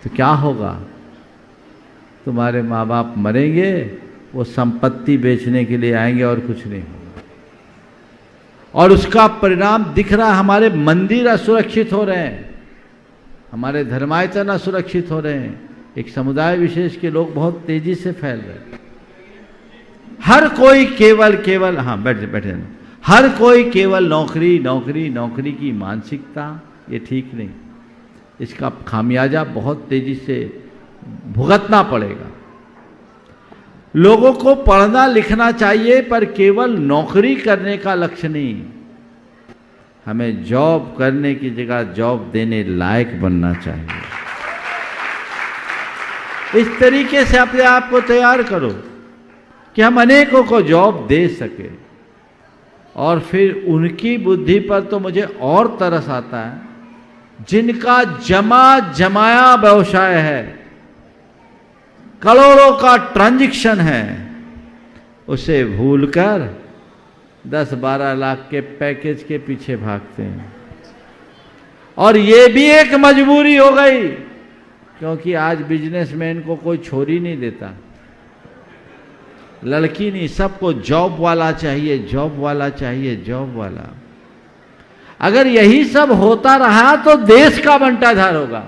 तो क्या होगा? तुम्हारे माँ बाप मरेंगे, वो संपत्ति बेचने के लिए आएंगे और कुछ नहीं होगा। और उसका परिणाम दिख रहा है, हमारे मंदिर असुरक्षित हो रहे हैं, हमारे धर्मायतन असुरक्षित हो रहे हैं, एक समुदाय विशेष के लोग बहुत तेजी से फैल रहे हैं। हर कोई केवल हाँ बैठे हर कोई केवल नौकरी नौकरी नौकरी की मानसिकता, ये ठीक नहीं। इसका खामियाजा बहुत तेजी से भुगतना पड़ेगा। लोगों को पढ़ना लिखना चाहिए, पर केवल नौकरी करने का लक्ष्य नहीं, हमें जॉब करने की जगह जॉब देने लायक बनना चाहिए। इस तरीके से अपने आप को तैयार करो कि हम अनेकों को जॉब दे सके। और फिर उनकी बुद्धि पर तो मुझे और तरस आता है, जिनका जमा जमाया व्यवसाय है, करोड़ों का ट्रांजैक्शन है, उसे भूलकर 10-12 लाख के पैकेज के पीछे भागते हैं। और ये भी एक मजबूरी हो गई, क्योंकि आज बिजनेसमैन को कोई छोरी नहीं देता, लड़की नहीं, सबको जॉब वाला चाहिए, जॉब वाला चाहिए, जॉब वाला। अगर यही सब होता रहा तो देश का बंटाधार होगा।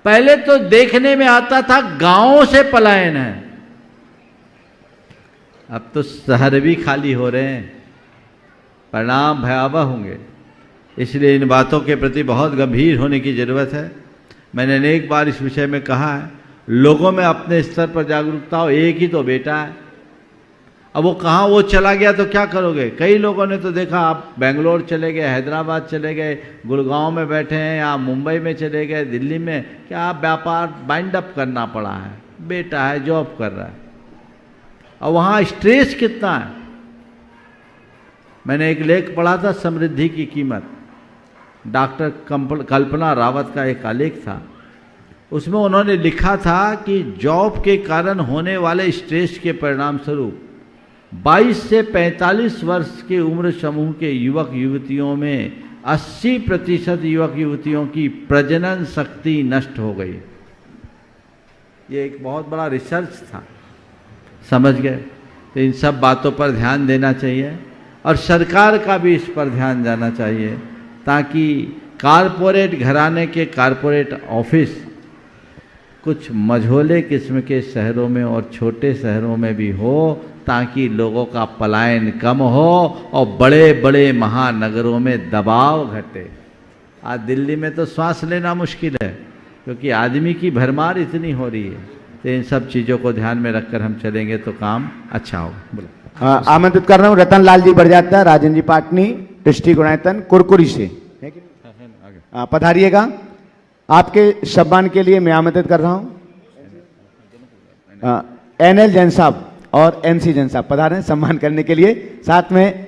पहले तो देखने में आता था गांवों से पलायन है, अब तो शहर भी खाली हो रहे हैं, परिणाम भयावह होंगे। इसलिए इन बातों के प्रति बहुत गंभीर होने की जरूरत है। मैंने अनेक बार इस विषय में कहा है, लोगों में अपने स्तर पर जागरूकता हो। एक ही तो बेटा है, अब वो कहाँ वो चला गया तो क्या करोगे? कई लोगों ने तो देखा, आप बेंगलोर चले गए, हैदराबाद चले गए, गुड़गांव में बैठे हैं, या मुंबई में चले गए, दिल्ली में, क्या आप व्यापार बाइंड अप करना पड़ा है, बेटा है जॉब कर रहा है, और वहाँ स्ट्रेस कितना है। मैंने एक लेख पढ़ा था, समृद्धि की कीमत, डॉक्टर कल्पना रावत का एक आलेख था। उसमें उन्होंने लिखा था कि जॉब के कारण होने वाले स्ट्रेस के परिणाम स्वरूप 22 से 45 वर्ष के उम्र समूह के युवक युवतियों में 80% युवक युवतियों की प्रजनन शक्ति नष्ट हो गई। ये एक बहुत बड़ा रिसर्च था, समझ गए? तो इन सब बातों पर ध्यान देना चाहिए, और सरकार का भी इस पर ध्यान जाना चाहिए, ताकि कारपोरेट घराने के कारपोरेट ऑफिस कुछ मझोले किस्म के शहरों में और छोटे शहरों में भी हो, ताकि लोगों का पलायन कम हो और बड़े बड़े महानगरों में दबाव घटे। आज दिल्ली में तो सांस लेना मुश्किल है, क्योंकि आदमी की भरमार इतनी हो रही है। तो इन सब चीज़ों को ध्यान में रखकर हम चलेंगे तो काम अच्छा होगा। आमंत्रित कर रहा हूँ रतन लाल जी बड़जात्या, राजन जी पाटनी, दृष्टि गुणायतन, कुरकुरी से पधारिएगा। आपके सम्मान के लिए मैं आमंत्रित कर रहा हूँ NL जैन साहब और NC जैन साहब पधारे हैं सम्मान करने के लिए। साथ में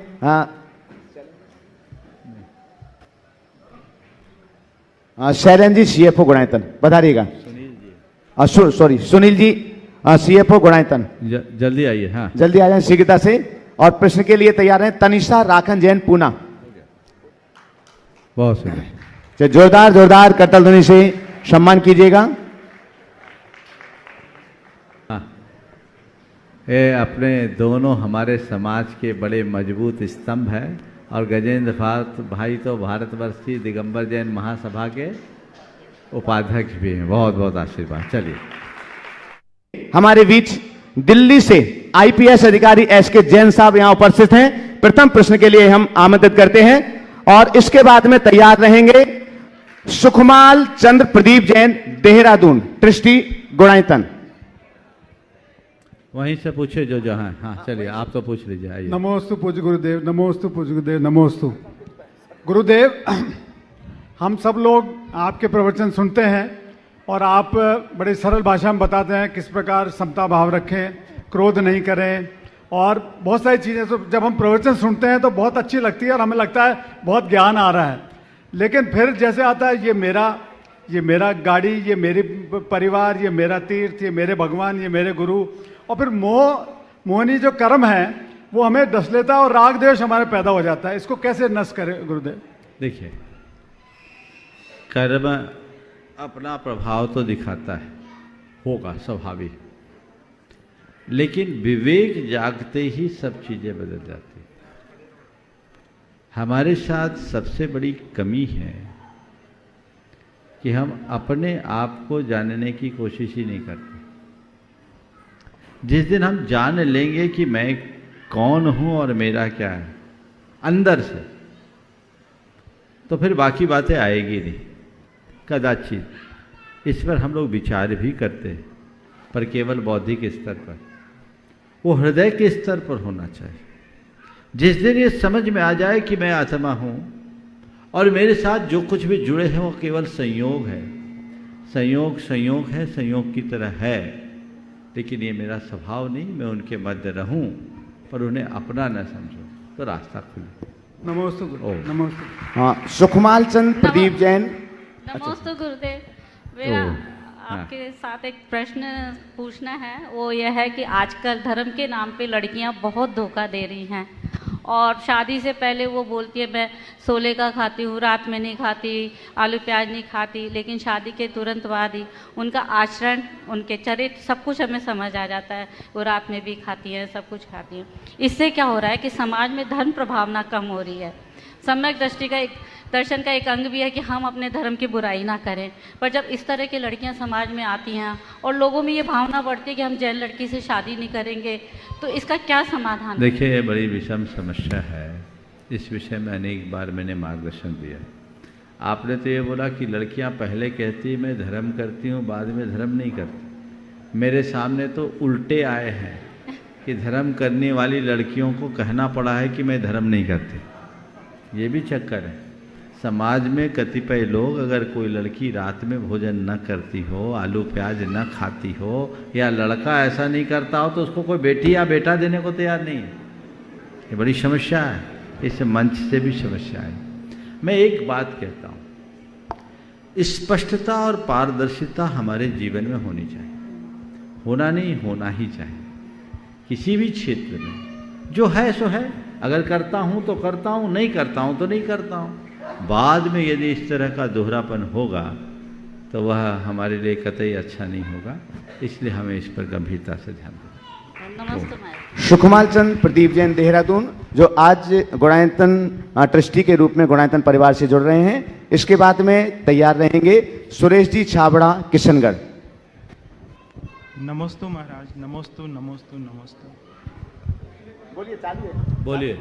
शैलन जी CFO Gunayatan पधारिएगा। Sorry Sunil ji CFO Gunayatan, जल्दी आइए। हाँ, जल्दी आ जाए शीघ्रता से। और प्रश्न के लिए तैयार हैं तनिषा राखन जैन पूना। बहुत सुंदर, जोरदार करतल ध्वनि से सम्मान कीजिएगा। ये अपने दोनों हमारे समाज के बड़े मजबूत स्तंभ है, और गजेंद्र भाई तो भारतवर्ष की दिगंबर जैन महासभा के उपाध्यक्ष भी हैं। बहुत बहुत आशीर्वाद। चलिए, हमारे बीच दिल्ली से IPS अधिकारी SK जैन साहब यहां उपस्थित हैं। प्रथम प्रश्न के लिए हम आमंत्रित करते हैं, और इसके बाद में तैयार रहेंगे सुखमाल चंद्र प्रदीप जैन देहरादून, दृष्टि गुणायतन। वहीं से पूछे जो जहां। हाँ चलिए, आप तो पूछ लीजिए। आइए। नमोस्तु पूज्य गुरुदेव, नमोस्तु पूज्य गुरुदेव, नमोस्तु गुरुदेव। हम सब लोग आपके प्रवचन सुनते हैं, और आप बड़ी सरल भाषा में बताते हैं किस प्रकार समता भाव रखें, क्रोध नहीं करें, और बहुत सारी चीज़ें। तो जब हम प्रवचन सुनते हैं तो बहुत अच्छी लगती है, और हमें लगता है बहुत ज्ञान आ रहा है। लेकिन फिर जैसे आता है ये मेरा गाड़ी, ये मेरी परिवार, ये मेरा तीर्थ, ये मेरे भगवान, ये मेरे गुरु, और फिर मोहनी जो कर्म है वो हमें डस लेता है, और राग द्वेष हमारे पैदा हो जाता है। इसको कैसे नष्ट करें गुरुदेव? देखिए, कर्म अपना प्रभाव तो दिखाता है, होगा स्वाभाविक, लेकिन विवेक जागते ही सब चीजें बदल जाती हैं। हमारे साथ सबसे बड़ी कमी है कि हम अपने आप को जानने की कोशिश ही नहीं करते। जिस दिन हम जान लेंगे कि मैं कौन हूं और मेरा क्या है अंदर से, तो फिर बाकी बातें आएगी नहीं। कदाचित इस पर हम लोग विचार भी करते हैं, पर केवल बौद्धिक स्तर पर, वो हृदय के स्तर पर होना चाहिए। जिस दिन ये समझ में आ जाए कि मैं आत्मा हूं और मेरे साथ जो कुछ भी जुड़े हैं वो केवल संयोग है, संयोग है, संयोग की तरह है, लेकिन ये मेरा स्वभाव नहीं, मैं उनके मध्य रहूं पर उन्हें अपना न समझूं। तो रास्ता खुले। नमोस्तु गुरु, नमोस्तु। हाँ, सुखमाल चंद प्रदीप जैन। नमस्ते गुरुदेव, मेरा आपके साथ एक प्रश्न पूछना है। वो यह है कि आजकल धर्म के नाम पे लड़कियां बहुत धोखा दे रही हैं और शादी से पहले वो बोलती है मैं सोले का खाती हूँ, रात में नहीं खाती, आलू प्याज नहीं खाती, लेकिन शादी के तुरंत बाद ही उनका आचरण, उनके चरित्र सब कुछ हमें समझ आ जाता है। वो रात में भी खाती हैं, सब कुछ खाती हैं। इससे क्या हो रहा है कि समाज में धर्म प्रभावना कम हो रही है। सम्यक दृष्टि का दर्शन का एक अंग भी है कि हम अपने धर्म की बुराई ना करें, पर जब इस तरह की लड़कियां समाज में आती हैं और लोगों में ये भावना बढ़ती है कि हम जैन लड़की से शादी नहीं करेंगे, तो इसका क्या समाधान? देखिए, ये बड़ी विषम समस्या है। इस विषय में अनेक बार मैंने मार्गदर्शन दिया। आपने तो ये बोला कि लड़कियां पहले कहती मैं धर्म करती हूँ, बाद में धर्म नहीं करती। मेरे सामने तो उल्टे आए हैं कि धर्म करने वाली लड़कियों को कहना पड़ा है कि मैं धर्म नहीं करती। ये भी चक्कर है। समाज में कतिपय लोग, अगर कोई लड़की रात में भोजन न करती हो, आलू प्याज न खाती हो, या लड़का ऐसा नहीं करता हो, तो उसको कोई बेटी या बेटा देने को तैयार नहीं है। ये बड़ी समस्या है। इस मंच से भी समस्या है। मैं एक बात कहता हूँ, स्पष्टता और पारदर्शिता हमारे जीवन में होनी चाहिए। होना नहीं, होना ही चाहिए। किसी भी क्षेत्र में जो है सो है। अगर करता हूँ तो करता हूँ, नहीं करता हूँ तो नहीं करता हूँ। बाद में यदि इस तरह का दोहरापन होगा तो वह हमारे लिए कतई अच्छा नहीं होगा। इसलिए हमें इस पर गंभीरता से ध्यान देना। नमस्ते। सुखमाल चंद प्रदीप जैन देहरादून, जो आज गुणायतन ट्रस्टी के रूप में गुणायतन परिवार से जुड़ रहे हैं। इसके बाद में तैयार रहेंगे सुरेश जी छाबड़ा किशनगढ़। नमोस्तु महाराज, नमोस्तु नमोस्तु नमोस्तु। बोलिए, चालू है। बोलिए।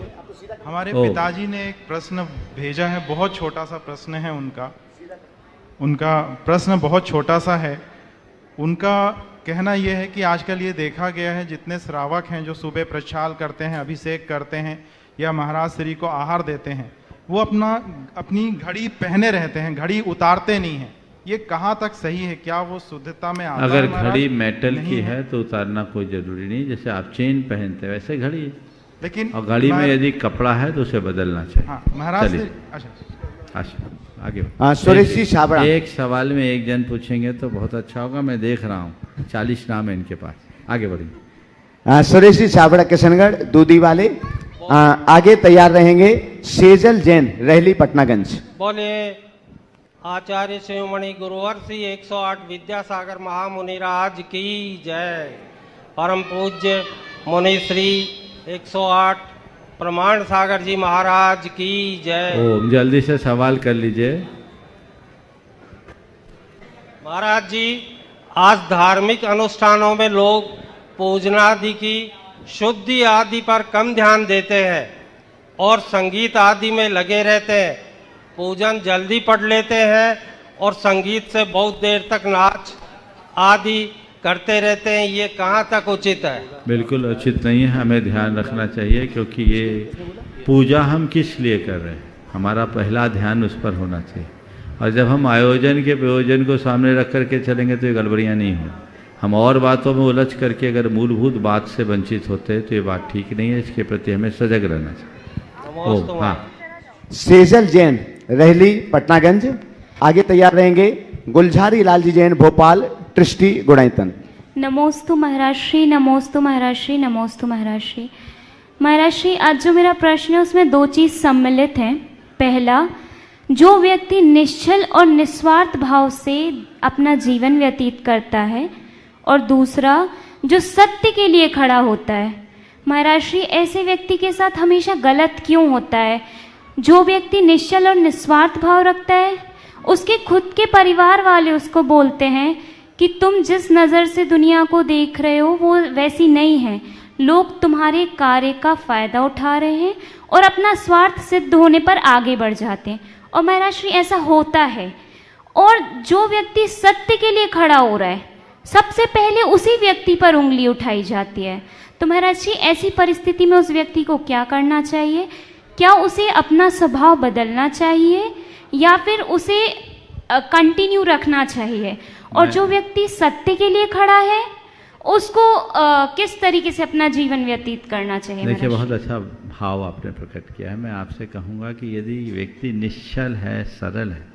हमारे पिताजी ने एक प्रश्न भेजा है, बहुत छोटा सा प्रश्न है उनका प्रश्न बहुत छोटा सा है। उनका कहना यह है कि आजकल ये देखा गया है, जितने श्रावक हैं जो सुबह प्रक्षाल करते हैं, अभिषेक करते हैं या महाराज श्री को आहार देते हैं, वो अपनी घड़ी पहने रहते हैं, घड़ी उतारते नहीं हैं। ये कहाँ तक सही है? क्या वो शुद्धता में आता है? अगर घड़ी मेटल की है तो उतारना कोई जरूरी नहीं। जैसे आप चेन पहनते हैं वैसे घड़ी है, लेकिन और घड़ी में यदि कपड़ा है तो उसे बदलना चाहिए। हाँ, महाराज। अच्छा, आगे। सुरेश जी छाबड़ा। एक सवाल में एक जन पूछेंगे तो बहुत अच्छा होगा। मैं देख रहा हूँ 40 नाम है इनके पास। आगे बढ़ेंगे। सुरेश जी छाबड़ा किशनगढ़ दूधी वाले। आगे तैयार रहेंगे सेजल जैन रहली पटनागंज। बोले आचार्य शिवमणि गुरुवर श्री 108 विद्यासागर महामुनिराज की जय। परम पूज्य मुनि श्री 108 प्रमाण सागर जी महाराज की जय। ओम, जल्दी से सवाल कर लीजिए। महाराज जी, आज धार्मिक अनुष्ठानों में लोग पूजनादि की शुद्धि आदि पर कम ध्यान देते हैं और संगीत आदि में लगे रहते हैं। पूजन जल्दी पढ़ लेते हैं और संगीत से बहुत देर तक नाच आदि करते रहते हैं। ये कहाँ तक उचित है? बिल्कुल उचित नहीं है। हमें ध्यान रखना चाहिए, क्योंकि ये पूजा हम किस लिए कर रहे हैं, हमारा पहला ध्यान उस पर होना चाहिए। और जब हम आयोजन के प्रयोजन को सामने रख करके चलेंगे तो ये गड़बड़ियाँ नहीं हो। हम और बातों में उलझ करके अगर मूलभूत बात से वंचित होते हैं तो ये बात ठीक नहीं है। इसके प्रति हमें सजग रहना चाहिए। हाँ, सेजल जैन रहली पटनागंज। आगे तैयार रहेंगे गुलझारी लाल जी जैन भोपाल ट्रस्टी गुणायतन। नमोस्तु महाराज श्री, नमोस्तु महाराज श्री, नमोस्तु महाराज श्री। महाराज श्री, आज जो मेरा प्रश्न है उसमें दो चीज़ सम्मिलित हैं। पहला, जो व्यक्ति निश्चल और निस्वार्थ भाव से अपना जीवन व्यतीत करता है, और दूसरा जो सत्य के लिए खड़ा होता है। महाराज श्री, ऐसे व्यक्ति के साथ हमेशा गलत क्यों होता है? जो व्यक्ति निश्चल और निस्वार्थ भाव रखता है, उसके खुद के परिवार वाले उसको बोलते हैं कि तुम जिस नज़र से दुनिया को देख रहे हो वो वैसी नहीं है, लोग तुम्हारे कार्य का फ़ायदा उठा रहे हैं और अपना स्वार्थ सिद्ध होने पर आगे बढ़ जाते हैं। और महाराज श्री, ऐसा होता है। और जो व्यक्ति सत्य के लिए खड़ा हो रहा है, सबसे पहले उसी व्यक्ति पर उंगली उठाई जाती है। तो महाराज जी, ऐसी परिस्थिति में उस व्यक्ति को क्या करना चाहिए? क्या उसे अपना स्वभाव बदलना चाहिए या फिर उसे कंटिन्यू रखना चाहिए? और जो व्यक्ति सत्य के लिए खड़ा है उसको किस तरीके से अपना जीवन व्यतीत करना चाहिए? देखिए, बहुत अच्छा भाव आपने प्रकट किया है। मैं आपसे कहूँगा कि यदि व्यक्ति निश्चल है, सरल है,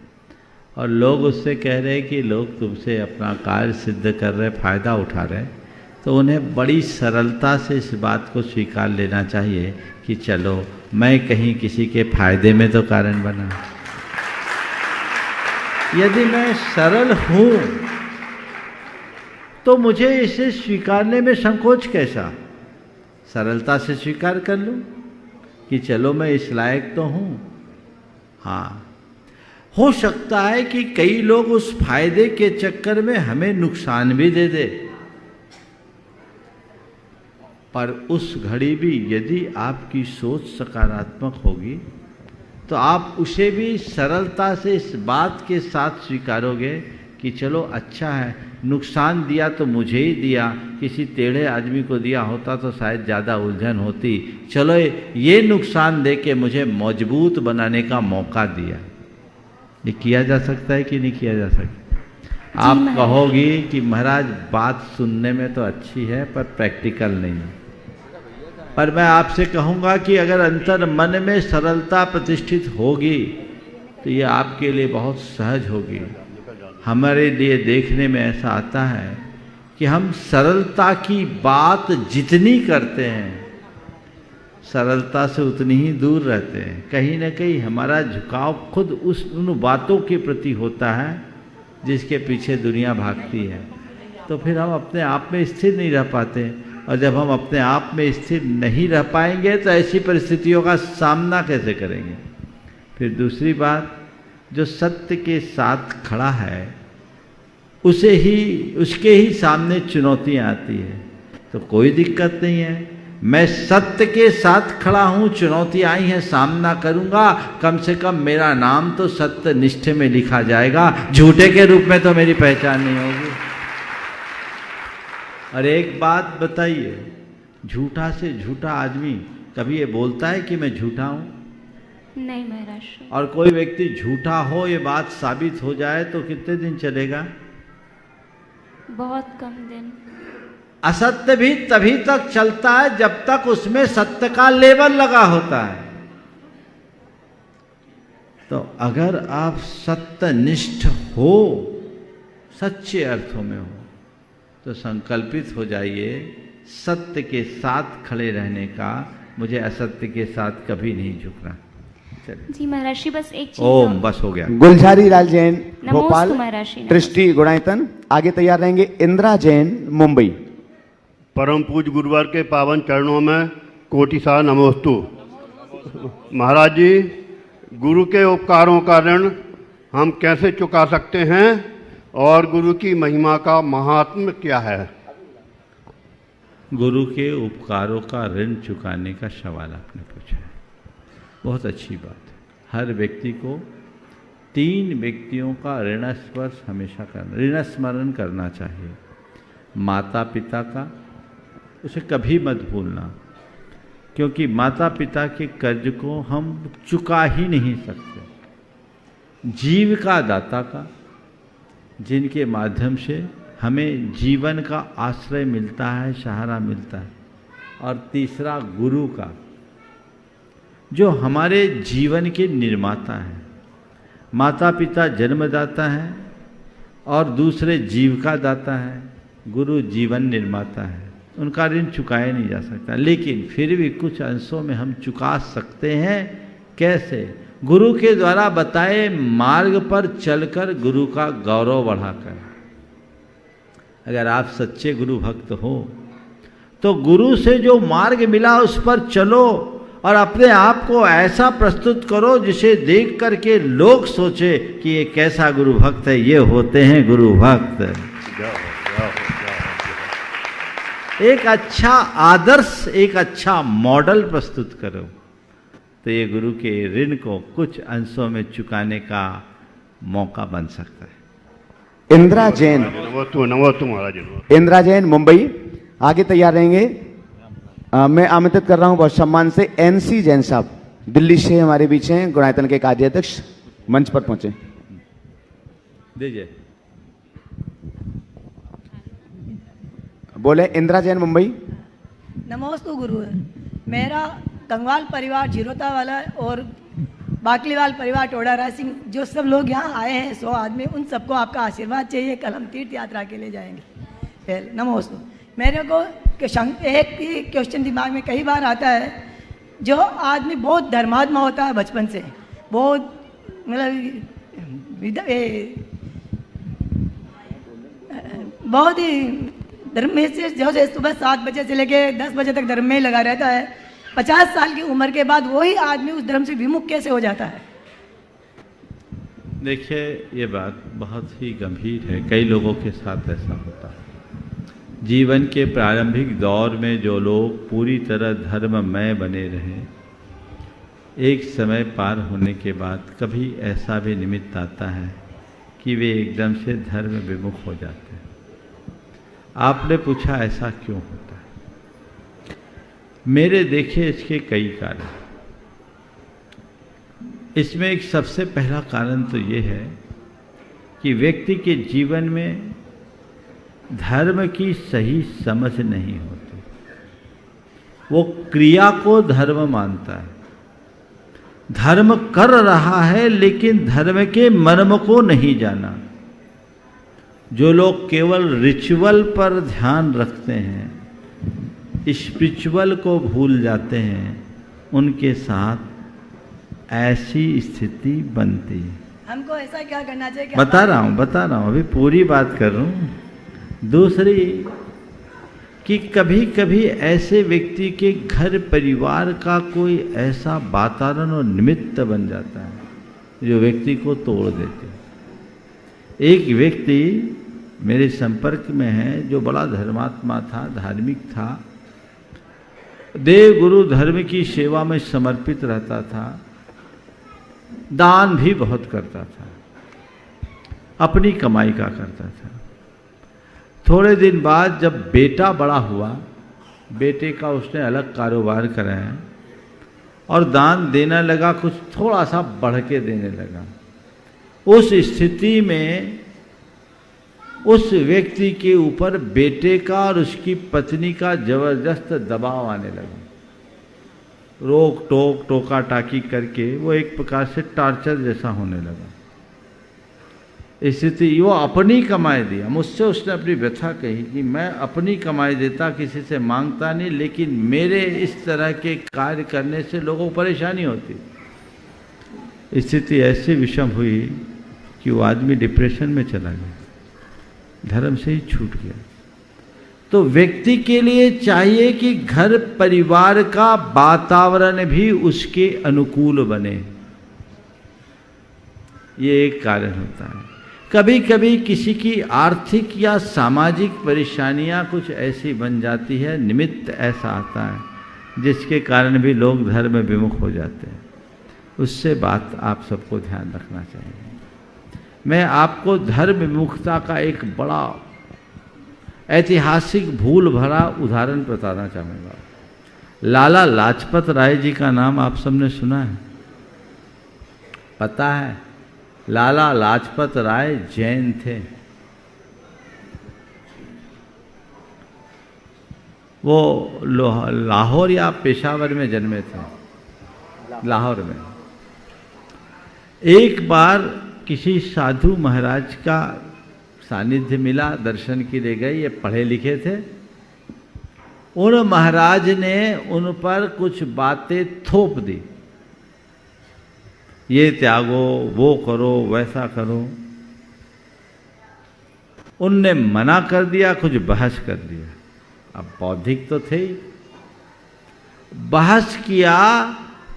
और लोग उससे कह रहे हैं कि लोग तुमसे अपना कार्य सिद्ध कर रहे, फ़ायदा उठा रहे हैं, तो उन्हें बड़ी सरलता से इस बात को स्वीकार लेना चाहिए कि चलो मैं कहीं किसी के फायदे में तो कारण बना। यदि मैं सरल हूँ तो मुझे इसे स्वीकारने में संकोच कैसा? सरलता से स्वीकार कर लूँ कि चलो मैं इस लायक तो हूँ। हाँ, हो सकता है कि कई लोग उस फायदे के चक्कर में हमें नुकसान भी दे दे, पर उस घड़ी भी यदि आपकी सोच सकारात्मक होगी तो आप उसे भी सरलता से इस बात के साथ स्वीकारोगे कि चलो अच्छा है, नुकसान दिया तो मुझे ही दिया, किसी टेढ़े आदमी को दिया होता तो शायद ज़्यादा उलझन होती, चलो ये नुकसान दे के मुझे मजबूत बनाने का मौका दिया। ये किया जा सकता है कि नहीं किया जा सकता? आप कहोगी कि महाराज बात सुनने में तो अच्छी है पर प्रैक्टिकल नहीं है। पर मैं आपसे कहूँगा कि अगर अंतर मन में सरलता प्रतिष्ठित होगी तो ये आपके लिए बहुत सहज होगी। हमारे लिए देखने में ऐसा आता है कि हम सरलता की बात जितनी करते हैं, सरलता से उतनी ही दूर रहते हैं। कहीं ना कहीं हमारा झुकाव खुद उन बातों के प्रति होता है जिसके पीछे दुनिया भागती है, तो फिर हम अपने आप में स्थिर नहीं रह पाते, और जब हम अपने आप में स्थिर नहीं रह पाएंगे तो ऐसी परिस्थितियों का सामना कैसे करेंगे? फिर दूसरी बात, जो सत्य के साथ खड़ा है उसके ही सामने चुनौतियाँ आती है, तो कोई दिक्कत नहीं है। मैं सत्य के साथ खड़ा हूँ, चुनौती आई है, सामना करूँगा, कम से कम मेरा नाम तो सत्य निष्ठ में लिखा जाएगा, झूठे के रूप में तो मेरी पहचान नहीं होगी। और एक बात बताइए, झूठा से झूठा आदमी कभी ये बोलता है कि मैं झूठा हूँ? नहीं महाराज। और कोई व्यक्ति झूठा हो ये बात साबित हो जाए तो कितने दिन चलेगा? बहुत कम दिन। असत्य भी तभी तक चलता है जब तक उसमें सत्य का लेबल लगा होता है। तो अगर आप सत्यनिष्ठ हो, सच्चे अर्थों में हो, तो संकल्पित हो जाइए सत्य के साथ खड़े रहने का, मुझे असत्य के साथ कभी नहीं झुकना। जी महर्षि, बस एक चीज। ओम, बस हो गया। गुलझारी लाल जैन भोपाल, महर्षि ट्रस्टी गुणायतन। आगे तैयार रहेंगे इंदिरा जैन मुंबई। परम पूज्य गुरुवार के पावन चरणों में कोटि सा नमोस्तु। महाराज जी, गुरु के उपकारों का ऋण हम कैसे चुका सकते हैं और गुरु की महिमा का महात्म्य क्या है? गुरु के उपकारों का ऋण चुकाने का सवाल आपने पूछा है, बहुत अच्छी बात है। हर व्यक्ति को 3 व्यक्तियों का ऋण स्मरण करना चाहिए। माता पिता का, उसे कभी मत भूलना, क्योंकि माता पिता के कर्ज को हम चुका ही नहीं सकते। जीविका दाता का, जिनके माध्यम से हमें जीवन का आश्रय मिलता है, सहारा मिलता है। और तीसरा गुरु का, जो हमारे जीवन के निर्माता हैं। माता पिता जन्मदाता है और दूसरे जीविका दाता है, गुरु जीवन निर्माता है। उनका ऋण चुकाया नहीं जा सकता, लेकिन फिर भी कुछ अंशों में हम चुका सकते हैं। कैसे? गुरु के द्वारा बताए मार्ग पर चलकर, गुरु का गौरव बढ़ाकर। अगर आप सच्चे गुरु भक्त हो तो गुरु से जो मार्ग मिला उस पर चलो और अपने आप को ऐसा प्रस्तुत करो जिसे देख करके लोग सोचे कि ये कैसा गुरु भक्त है, ये होते हैं गुरु भक्त। एक अच्छा आदर्श, एक अच्छा मॉडल प्रस्तुत करो, तो ये गुरु के ऋण को कुछ अंशों में चुकाने का मौका बन सकता है। इंदिरा जैन, इंदिरा जैन मुंबई। आगे तैयार रहेंगे। मैं आमंत्रित कर रहा हूं बहुत सम्मान से एनसी जैन साहब, दिल्ली से हमारे बीच हैं, गुणायतन के कार्याध्यक्ष, मंच पर पहुंचे। दीजिए। बोले इंदिरा जैन मुंबई। नमोस्तु गुरु। मेरा कंगवाल परिवार झिरोता वाला और बाकलीवाल परिवार टोडा राय सिंह, जो सब लोग यहाँ आए हैं 100 आदमी, उन सबको आपका आशीर्वाद चाहिए। कल हम तीर्थ यात्रा के लिए जाएंगे। नमोस्तु। मेरे को एक क्वेश्चन दिमाग में कई बार आता है, जो आदमी बहुत धर्मात्मा होता है बचपन से, बहुत मतलब बहुत ही धर्म में से जो है सुबह 7 बजे से लेके 10 बजे तक धर्म में ही लगा रहता है, 50 साल की उम्र के बाद वही आदमी उस धर्म से विमुख कैसे हो जाता है? देखिए, ये बात बहुत ही गंभीर है। कई लोगों के साथ ऐसा होता है। जीवन के प्रारंभिक दौर में जो लोग पूरी तरह धर्ममय बने रहे, एक समय पार होने के बाद कभी ऐसा भी निमित्त आता है कि वे एकदम से धर्म विमुख हो जाते हैं। आपने पूछा ऐसा क्यों होता है? मेरे देखे इसके कई कारण। इसमें एक सबसे पहला कारण तो ये है कि व्यक्ति के जीवन में धर्म की सही समझ नहीं होती। वो क्रिया को धर्म मानता है, धर्म कर रहा है लेकिन धर्म के मर्म को नहीं जाना। जो लोग केवल रिचुअल पर ध्यान रखते हैं, स्पिरिचुअल को भूल जाते हैं, उनके साथ ऐसी स्थिति बनती है। हमको ऐसा क्या करना चाहिए? बता रहा हूँ, अभी पूरी बात कर रहा हूँ। दूसरी कि कभी कभी ऐसे व्यक्ति के घर परिवार का कोई ऐसा वातावरण और निमित्त बन जाता है जो व्यक्ति को तोड़ देते हैं। एक व्यक्ति मेरे संपर्क में है जो बड़ा धर्मात्मा था, धार्मिक था, देव गुरु धर्म की सेवा में समर्पित रहता था, दान भी बहुत करता था, अपनी कमाई का करता था। थोड़े दिन बाद जब बेटा बड़ा हुआ, बेटे का उसने अलग कारोबार कराया और दान देने लगा, कुछ थोड़ा सा बढ़ के देने लगा। उस स्थिति में उस व्यक्ति के ऊपर बेटे का और उसकी पत्नी का जबरदस्त दबाव आने लगा। रोक टोक टोका टाकी करके वो एक प्रकार से टार्चर जैसा होने लगा। स्थिति वो अपनी कमाई दिया। मुझसे उसने अपनी व्यथा कही कि मैं अपनी कमाई देता, किसी से मांगता नहीं, लेकिन मेरे इस तरह के कार्य करने से लोगों को परेशानी होती। स्थिति ऐसी विषम हुई कि वो आदमी डिप्रेशन में चला गया, धर्म से ही छूट गया। तो व्यक्ति के लिए चाहिए कि घर परिवार का वातावरण भी उसके अनुकूल बने। ये एक कारण होता है। कभी कभी किसी की आर्थिक या सामाजिक परेशानियां कुछ ऐसी बन जाती है, निमित्त ऐसा आता है जिसके कारण भी लोग धर्म विमुख हो जाते हैं। उससे बात आप सबको ध्यान रखना चाहिए। मैं आपको धर्म विमुखता का एक बड़ा ऐतिहासिक भूल भरा उदाहरण बताना चाहूँगा। लाला लाजपत राय जी का नाम आप सबने सुना है? पता है? लाला लाजपत राय जैन थे। वो लाहौर या पेशावर में जन्मे थे, लाहौर में। एक बार किसी साधु महाराज का सानिध्य मिला, दर्शन के लिए गए। ये पढ़े लिखे थे। उन महाराज ने उन पर कुछ बातें थोप दी, ये त्यागो, वो करो, वैसा करो। उनने मना कर दिया, कुछ बहस कर दिया। अब बौद्धिक तो थे ही, बहस किया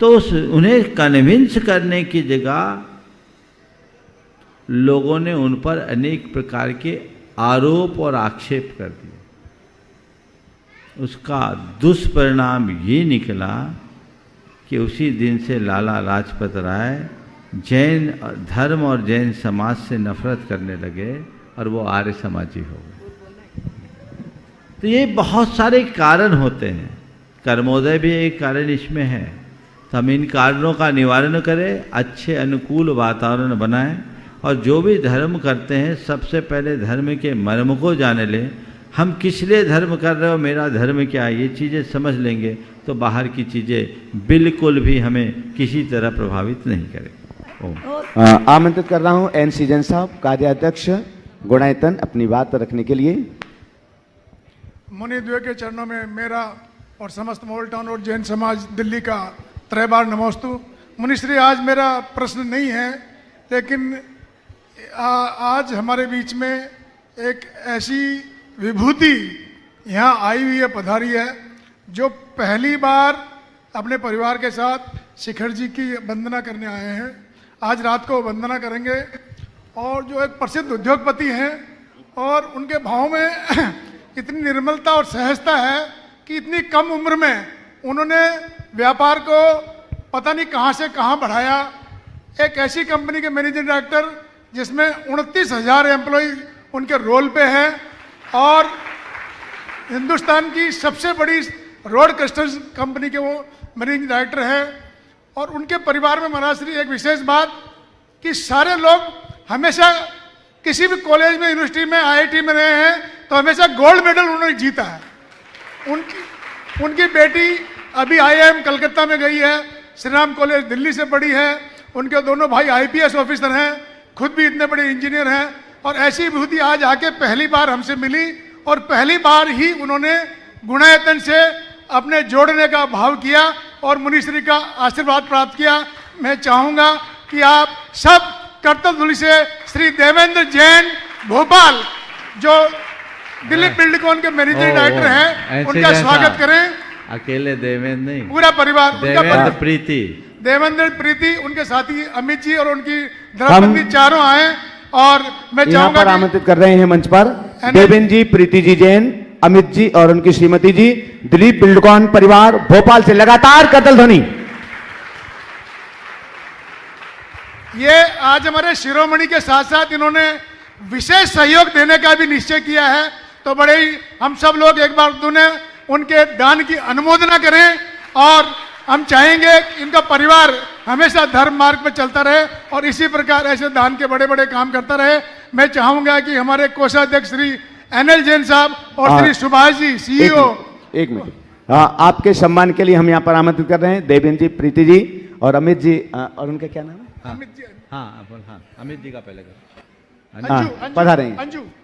तो उन्हें कन्विंस करने की जगह लोगों ने उन पर अनेक प्रकार के आरोप और आक्षेप कर दिए। उसका दुष्परिणाम ये निकला कि उसी दिन से लाला लाजपत राय जैन धर्म और जैन समाज से नफरत करने लगे और वो आर्य समाजी हो गए। तो ये बहुत सारे कारण होते हैं। कर्मोदय भी एक कारण इसमें है। तो हम इन कारणों का निवारण करें, अच्छे अनुकूल वातावरण बनाएं और जो भी धर्म करते हैं सबसे पहले धर्म के मर्म को जाने लें। हम किस लिए धर्म कर रहे हो, मेरा धर्म क्या है, ये चीज़ें समझ लेंगे तो बाहर की चीज़ें बिल्कुल भी हमें किसी तरह प्रभावित नहीं करें। आमंत्रित कर रहा हूँ एन सीजन साहब, कार्याध्यक्ष गुणायतन, अपनी बात रखने के लिए। मुनि द्वय के चरणों में मेरा और समस्त मोल टाउन और जैन समाज दिल्ली का त्रैबार नमोस्तु। मुनिश्री, आज मेरा प्रश्न नहीं है, लेकिन आज हमारे बीच में एक ऐसी विभूति यहाँ आई हुई है, पधारी है, जो पहली बार अपने परिवार के साथ शिखर जी की वंदना करने आए हैं। आज रात को वंदना करेंगे और जो एक प्रसिद्ध उद्योगपति हैं और उनके भाव में इतनी निर्मलता और सहजता है कि इतनी कम उम्र में उन्होंने व्यापार को पता नहीं कहाँ से कहाँ बढ़ाया। एक ऐसी कंपनी के मैनेजिंग डायरेक्टर जिसमें 29,000 एम्प्लॉय उनके रोल पे हैं और हिंदुस्तान की सबसे बड़ी रोड कंस्ट्रक्शन कंपनी के वो मैनेजिंग डायरेक्टर हैं। और उनके परिवार में महाराज श्री एक विशेष बात कि सारे लोग हमेशा किसी भी कॉलेज में, यूनिवर्सिटी में, IIT में रहे हैं तो हमेशा गोल्ड मेडल उन्होंने जीता है। उनकी बेटी अभी IIM कलकत्ता में गई है, श्री राम कॉलेज दिल्ली से पढ़ी है, उनके दोनों भाई IPS ऑफिसर हैं, खुद भी इतने बड़े इंजीनियर हैं। और ऐसी विभूति आज आके पहली बार हमसे मिली और पहली बार ही उन्होंने गुणायतन से अपने जोड़ने का भाव किया और मुनिश्री का आशीर्वाद प्राप्त किया। मैं चाहूँगा कि आप सब कर्तव्य से श्री देवेंद्र जैन भोपाल, जो दिलीप बिल्डकॉन के मैनेजिंग डायरेक्टर हैं, उनका स्वागत करें। अकेले देवेंद्र नहीं, पूरा परिवार, देवेंद्र प्रीति, देवेंद्र प्रीति, उनके साथी अमित जी और उनकी धर्मपत्नी चारों आए। और मैं यहाँ पर आमंत्रित कर रहे हैं मंच पर देवेंद्र जी, प्रीति जी जैन, अमित जी और उनकी श्रीमती जी, दिलीप बिल्डकॉन परिवार भोपाल से लगातार कतल ध्वनि। ये आज हमारे शिरोमणि के साथ साथ इन्होंने विशेष सहयोग देने का भी निश्चय किया है, तो बड़े ही हम सब लोग एक बार उनके दान की अनुमोदना करें। और हम चाहेंगे कि इनका परिवार हमेशा धर्म मार्ग पर चलता रहे और इसी प्रकार ऐसे दान के बड़े बड़े काम करता रहे। मैं चाहूंगा कि हमारे कोषाध्यक्ष श्री NL जैन साहब और श्री सुभाष जी CEO, एक मिनट, आपके सम्मान के लिए हम यहाँ पर आमंत्रित कर रहे हैं देवेंद्र जी, प्रीति जी और अमित जी, और उनका क्या नाम है? अमित जी, हाँ अमित जी का पहले पधारे हैं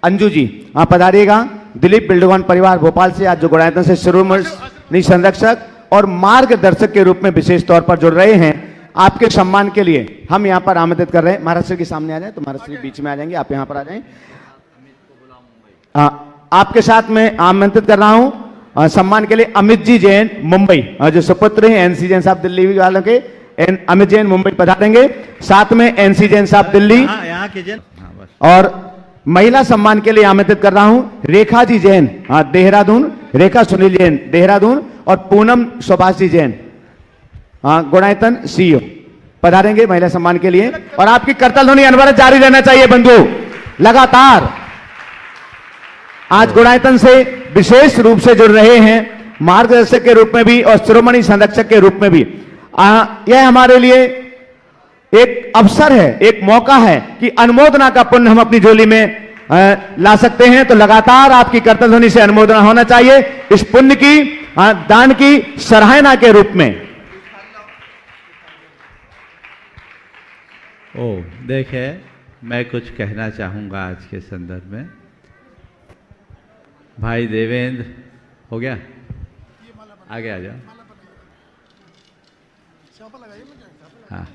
अंजू जी, हाँ पधारिएगा। दिलीप बिल्डकॉन परिवार भोपाल से आज जो गुणायतन से शिरोमणि संरक्षक और मार्गदर्शक के रूप में विशेष तौर पर जुड़ रहे हैं, आपके सम्मान के लिए हम यहाँ पर आमंत्रित कर रहे हैं। महाराज श्री के सामने आ जाए, तो महाराज श्री बीच में आ जाएंगे, आप यहाँ पर आ जाएं। आपके साथ में आमंत्रित कर रहा हूँ सम्मान के लिए अमित जी जैन मुंबई, जो सुपुत्र हैं NC जैन साहब दिल्ली वालों के, अमित जैन मुंबई पधारेंगे। साथ में NC जैन साहब दिल्ली, यहाँ के जैन। और महिला सम्मान के लिए आमंत्रित कर रहा हूं रेखा जी जैन, देहरादून, रेखा सुनील जैन देहरादून और पूनम सुभाष जी जैन गुणायतन CEO पधारेंगे महिला सम्मान के लिए। और आपकी करतल ध्वनि अनवरत जारी रहना चाहिए बंधु, लगातार। आज गुणायतन से विशेष रूप से जुड़ रहे हैं, मार्गदर्शक के रूप में भी और शिरोमणि संरक्षक के रूप में भी। यह हमारे लिए एक अवसर है, एक मौका है कि अनुमोदना का पुण्य हम अपनी झोली में ला सकते हैं। तो लगातार आपकी कर्तव्य ध्वनि से अनुमोदना होना चाहिए इस पुण्य की, दान की सराहना के रूप में। देखे, मैं कुछ कहना चाहूंगा आज के संदर्भ में। भाई देवेंद्र, हो गया, आगे आ जाओ। हाँ,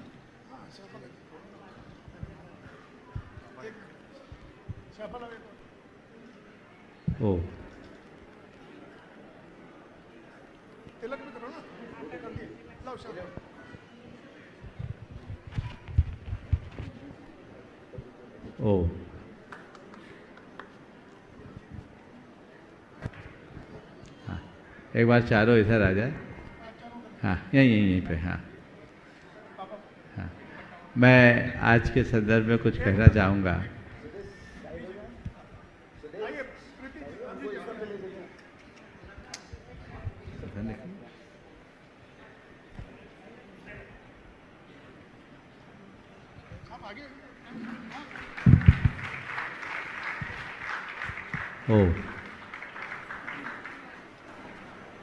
ओ ओ हाँ, एक बार चारों इधर आ जाए। हाँ, यहीं पे। हाँ, मैं आज के संदर्भ में कुछ कहना चाहूँगा।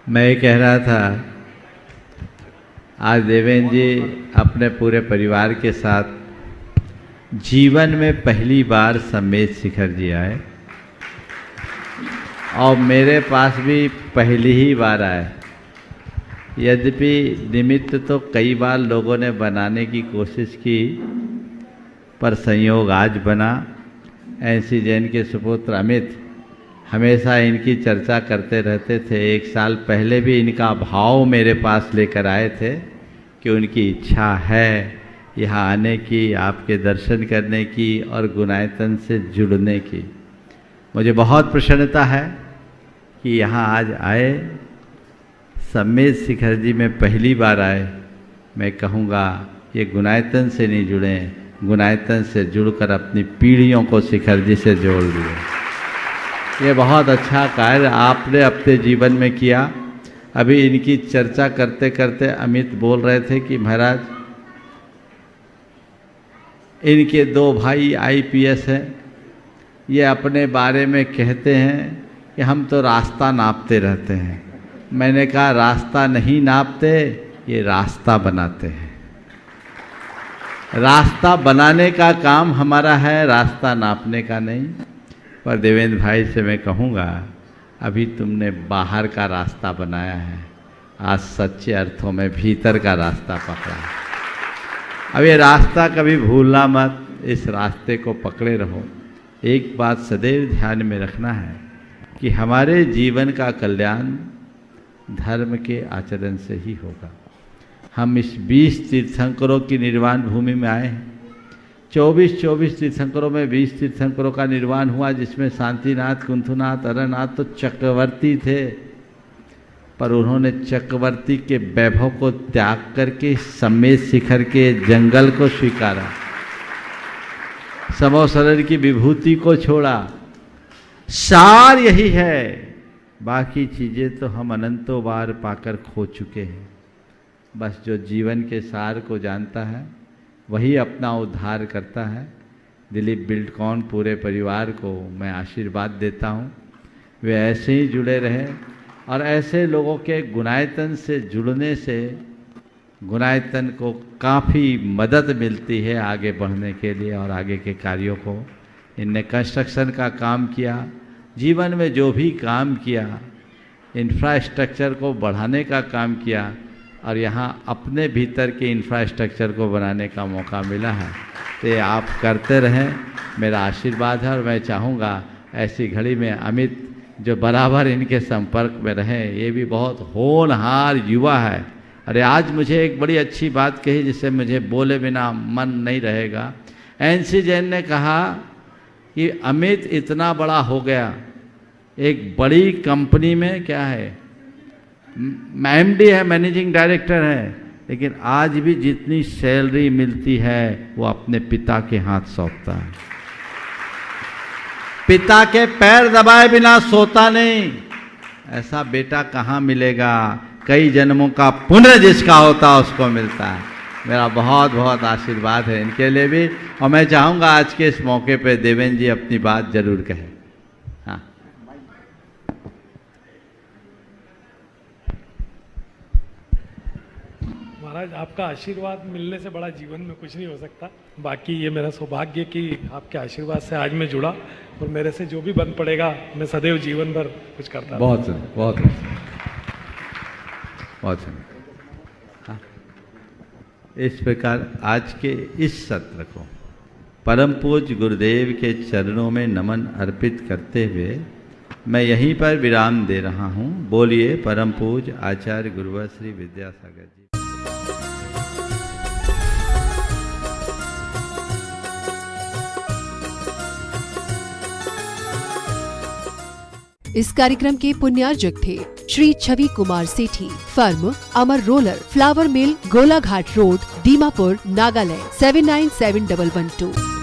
मैं ये कह रहा था, आज देवेंद्र जी अपने पूरे परिवार के साथ जीवन में पहली बार सम्मेद शिखर जी आए और मेरे पास भी पहली ही बार आए। यद्यपि निमित्त तो कई बार लोगों ने बनाने की कोशिश की, पर संयोग आज बना। एनसी जैन के सुपुत्र अमित हमेशा इनकी चर्चा करते रहते थे। 1 साल पहले भी इनका भाव मेरे पास लेकर आए थे कि उनकी इच्छा है यहाँ आने की, आपके दर्शन करने की और गुणायतन से जुड़ने की। मुझे बहुत प्रसन्नता है कि यहाँ आज आए, सम्मेद शिखर जी में पहली बार आए। मैं कहूँगा ये गुणायतन से नहीं जुड़े, गुणायतन से जुड़कर अपनी पीढ़ियों को शिखर जी से जोड़ दिए। ये बहुत अच्छा कार्य आपने अपने जीवन में किया। अभी इनकी चर्चा करते करते अमित बोल रहे थे कि महाराज इनके 2 भाई IPS हैं, ये अपने बारे में कहते हैं कि हम तो रास्ता नापते रहते हैं। मैंने कहा रास्ता नहीं नापते, ये रास्ता बनाते हैं। रास्ता बनाने का काम हमारा है, रास्ता नापने का नहीं। पर देवेंद्र भाई से मैं कहूँगा, अभी तुमने बाहर का रास्ता बनाया है, आज सच्चे अर्थों में भीतर का रास्ता पकड़ा है। अब ये रास्ता कभी भूलना मत, इस रास्ते को पकड़े रहो। एक बात सदैव ध्यान में रखना है कि हमारे जीवन का कल्याण धर्म के आचरण से ही होगा। हम इस 20 तीर्थंकरों की निर्वाण भूमि में आए हैं। 24 तीर्थंकरों में 20 तीर्थंकरों का निर्वाण हुआ, जिसमें शांतिनाथ, कुंथुनाथ, अरनाथ तो चक्रवर्ती थे, पर उन्होंने चक्रवर्ती के वैभव को त्याग करके सम्मेद शिखर के जंगल को स्वीकारा, समोसरन की विभूति को छोड़ा। सार यही है, बाकी चीज़ें तो हम अनंतों बार पाकर खो चुके हैं। बस जो जीवन के सार को जानता है वही अपना उद्धार करता है। दिलीप बिल्डकॉन पूरे परिवार को मैं आशीर्वाद देता हूँ, वे ऐसे ही जुड़े रहे और ऐसे लोगों के गुणायतन से जुड़ने से गुणायतन को काफ़ी मदद मिलती है आगे बढ़ने के लिए और आगे के कार्यों को। इनने कंस्ट्रक्शन का काम किया, जीवन में जो भी काम किया, इंफ्रास्ट्रक्चर को बढ़ाने का काम किया और यहाँ अपने भीतर के इंफ्रास्ट्रक्चर को बनाने का मौका मिला है। तो आप करते रहें, मेरा आशीर्वाद है। और मैं चाहूँगा ऐसी घड़ी में अमित जो बराबर इनके संपर्क में रहें, ये भी बहुत होनहार युवा है। अरे आज मुझे एक बड़ी अच्छी बात कही जिससे मुझे बोले बिना मन नहीं रहेगा। एनसी जैन ने कहा कि अमित इतना बड़ा हो गया, एक बड़ी कंपनी में क्या है, MD है, मैनेजिंग डायरेक्टर है, लेकिन आज भी जितनी सैलरी मिलती है वो अपने पिता के हाथ सौंपता है। पिता के पैर दबाए बिना सोता नहीं। ऐसा बेटा कहाँ मिलेगा? कई जन्मों का पुण्य जिसका होता है उसको मिलता है। मेरा बहुत बहुत आशीर्वाद है इनके लिए भी। और मैं चाहूँगा आज के इस मौके पे देवेंद्र जी अपनी बात जरूर कहें। हाँ, महाराज आपका आशीर्वाद मिलने से बड़ा जीवन में कुछ नहीं हो सकता। बाकी ये मेरा सौभाग्य कि आपके आशीर्वाद से आज मैं जुड़ा और मेरे से जो भी बन पड़ेगा मैं सदैव जीवन भर कुछ करता। बहुत सुंदर, बहुत बहुत सुंदर। हाँ, इस प्रकार आज के इस सत्र को परम पूज्य गुरुदेव के चरणों में नमन अर्पित करते हुए मैं यहीं पर विराम दे रहा हूँ। बोलिए परम पूज्य आचार्य गुरुवर श्री विद्यासागर जी। इस कार्यक्रम के पुण्यार्जक थे श्री छवि कुमार सेठी, फर्म अमर रोलर, फ्लावर मिल, गोलाघाट रोड, दीमापुर, नागालैंड 797112।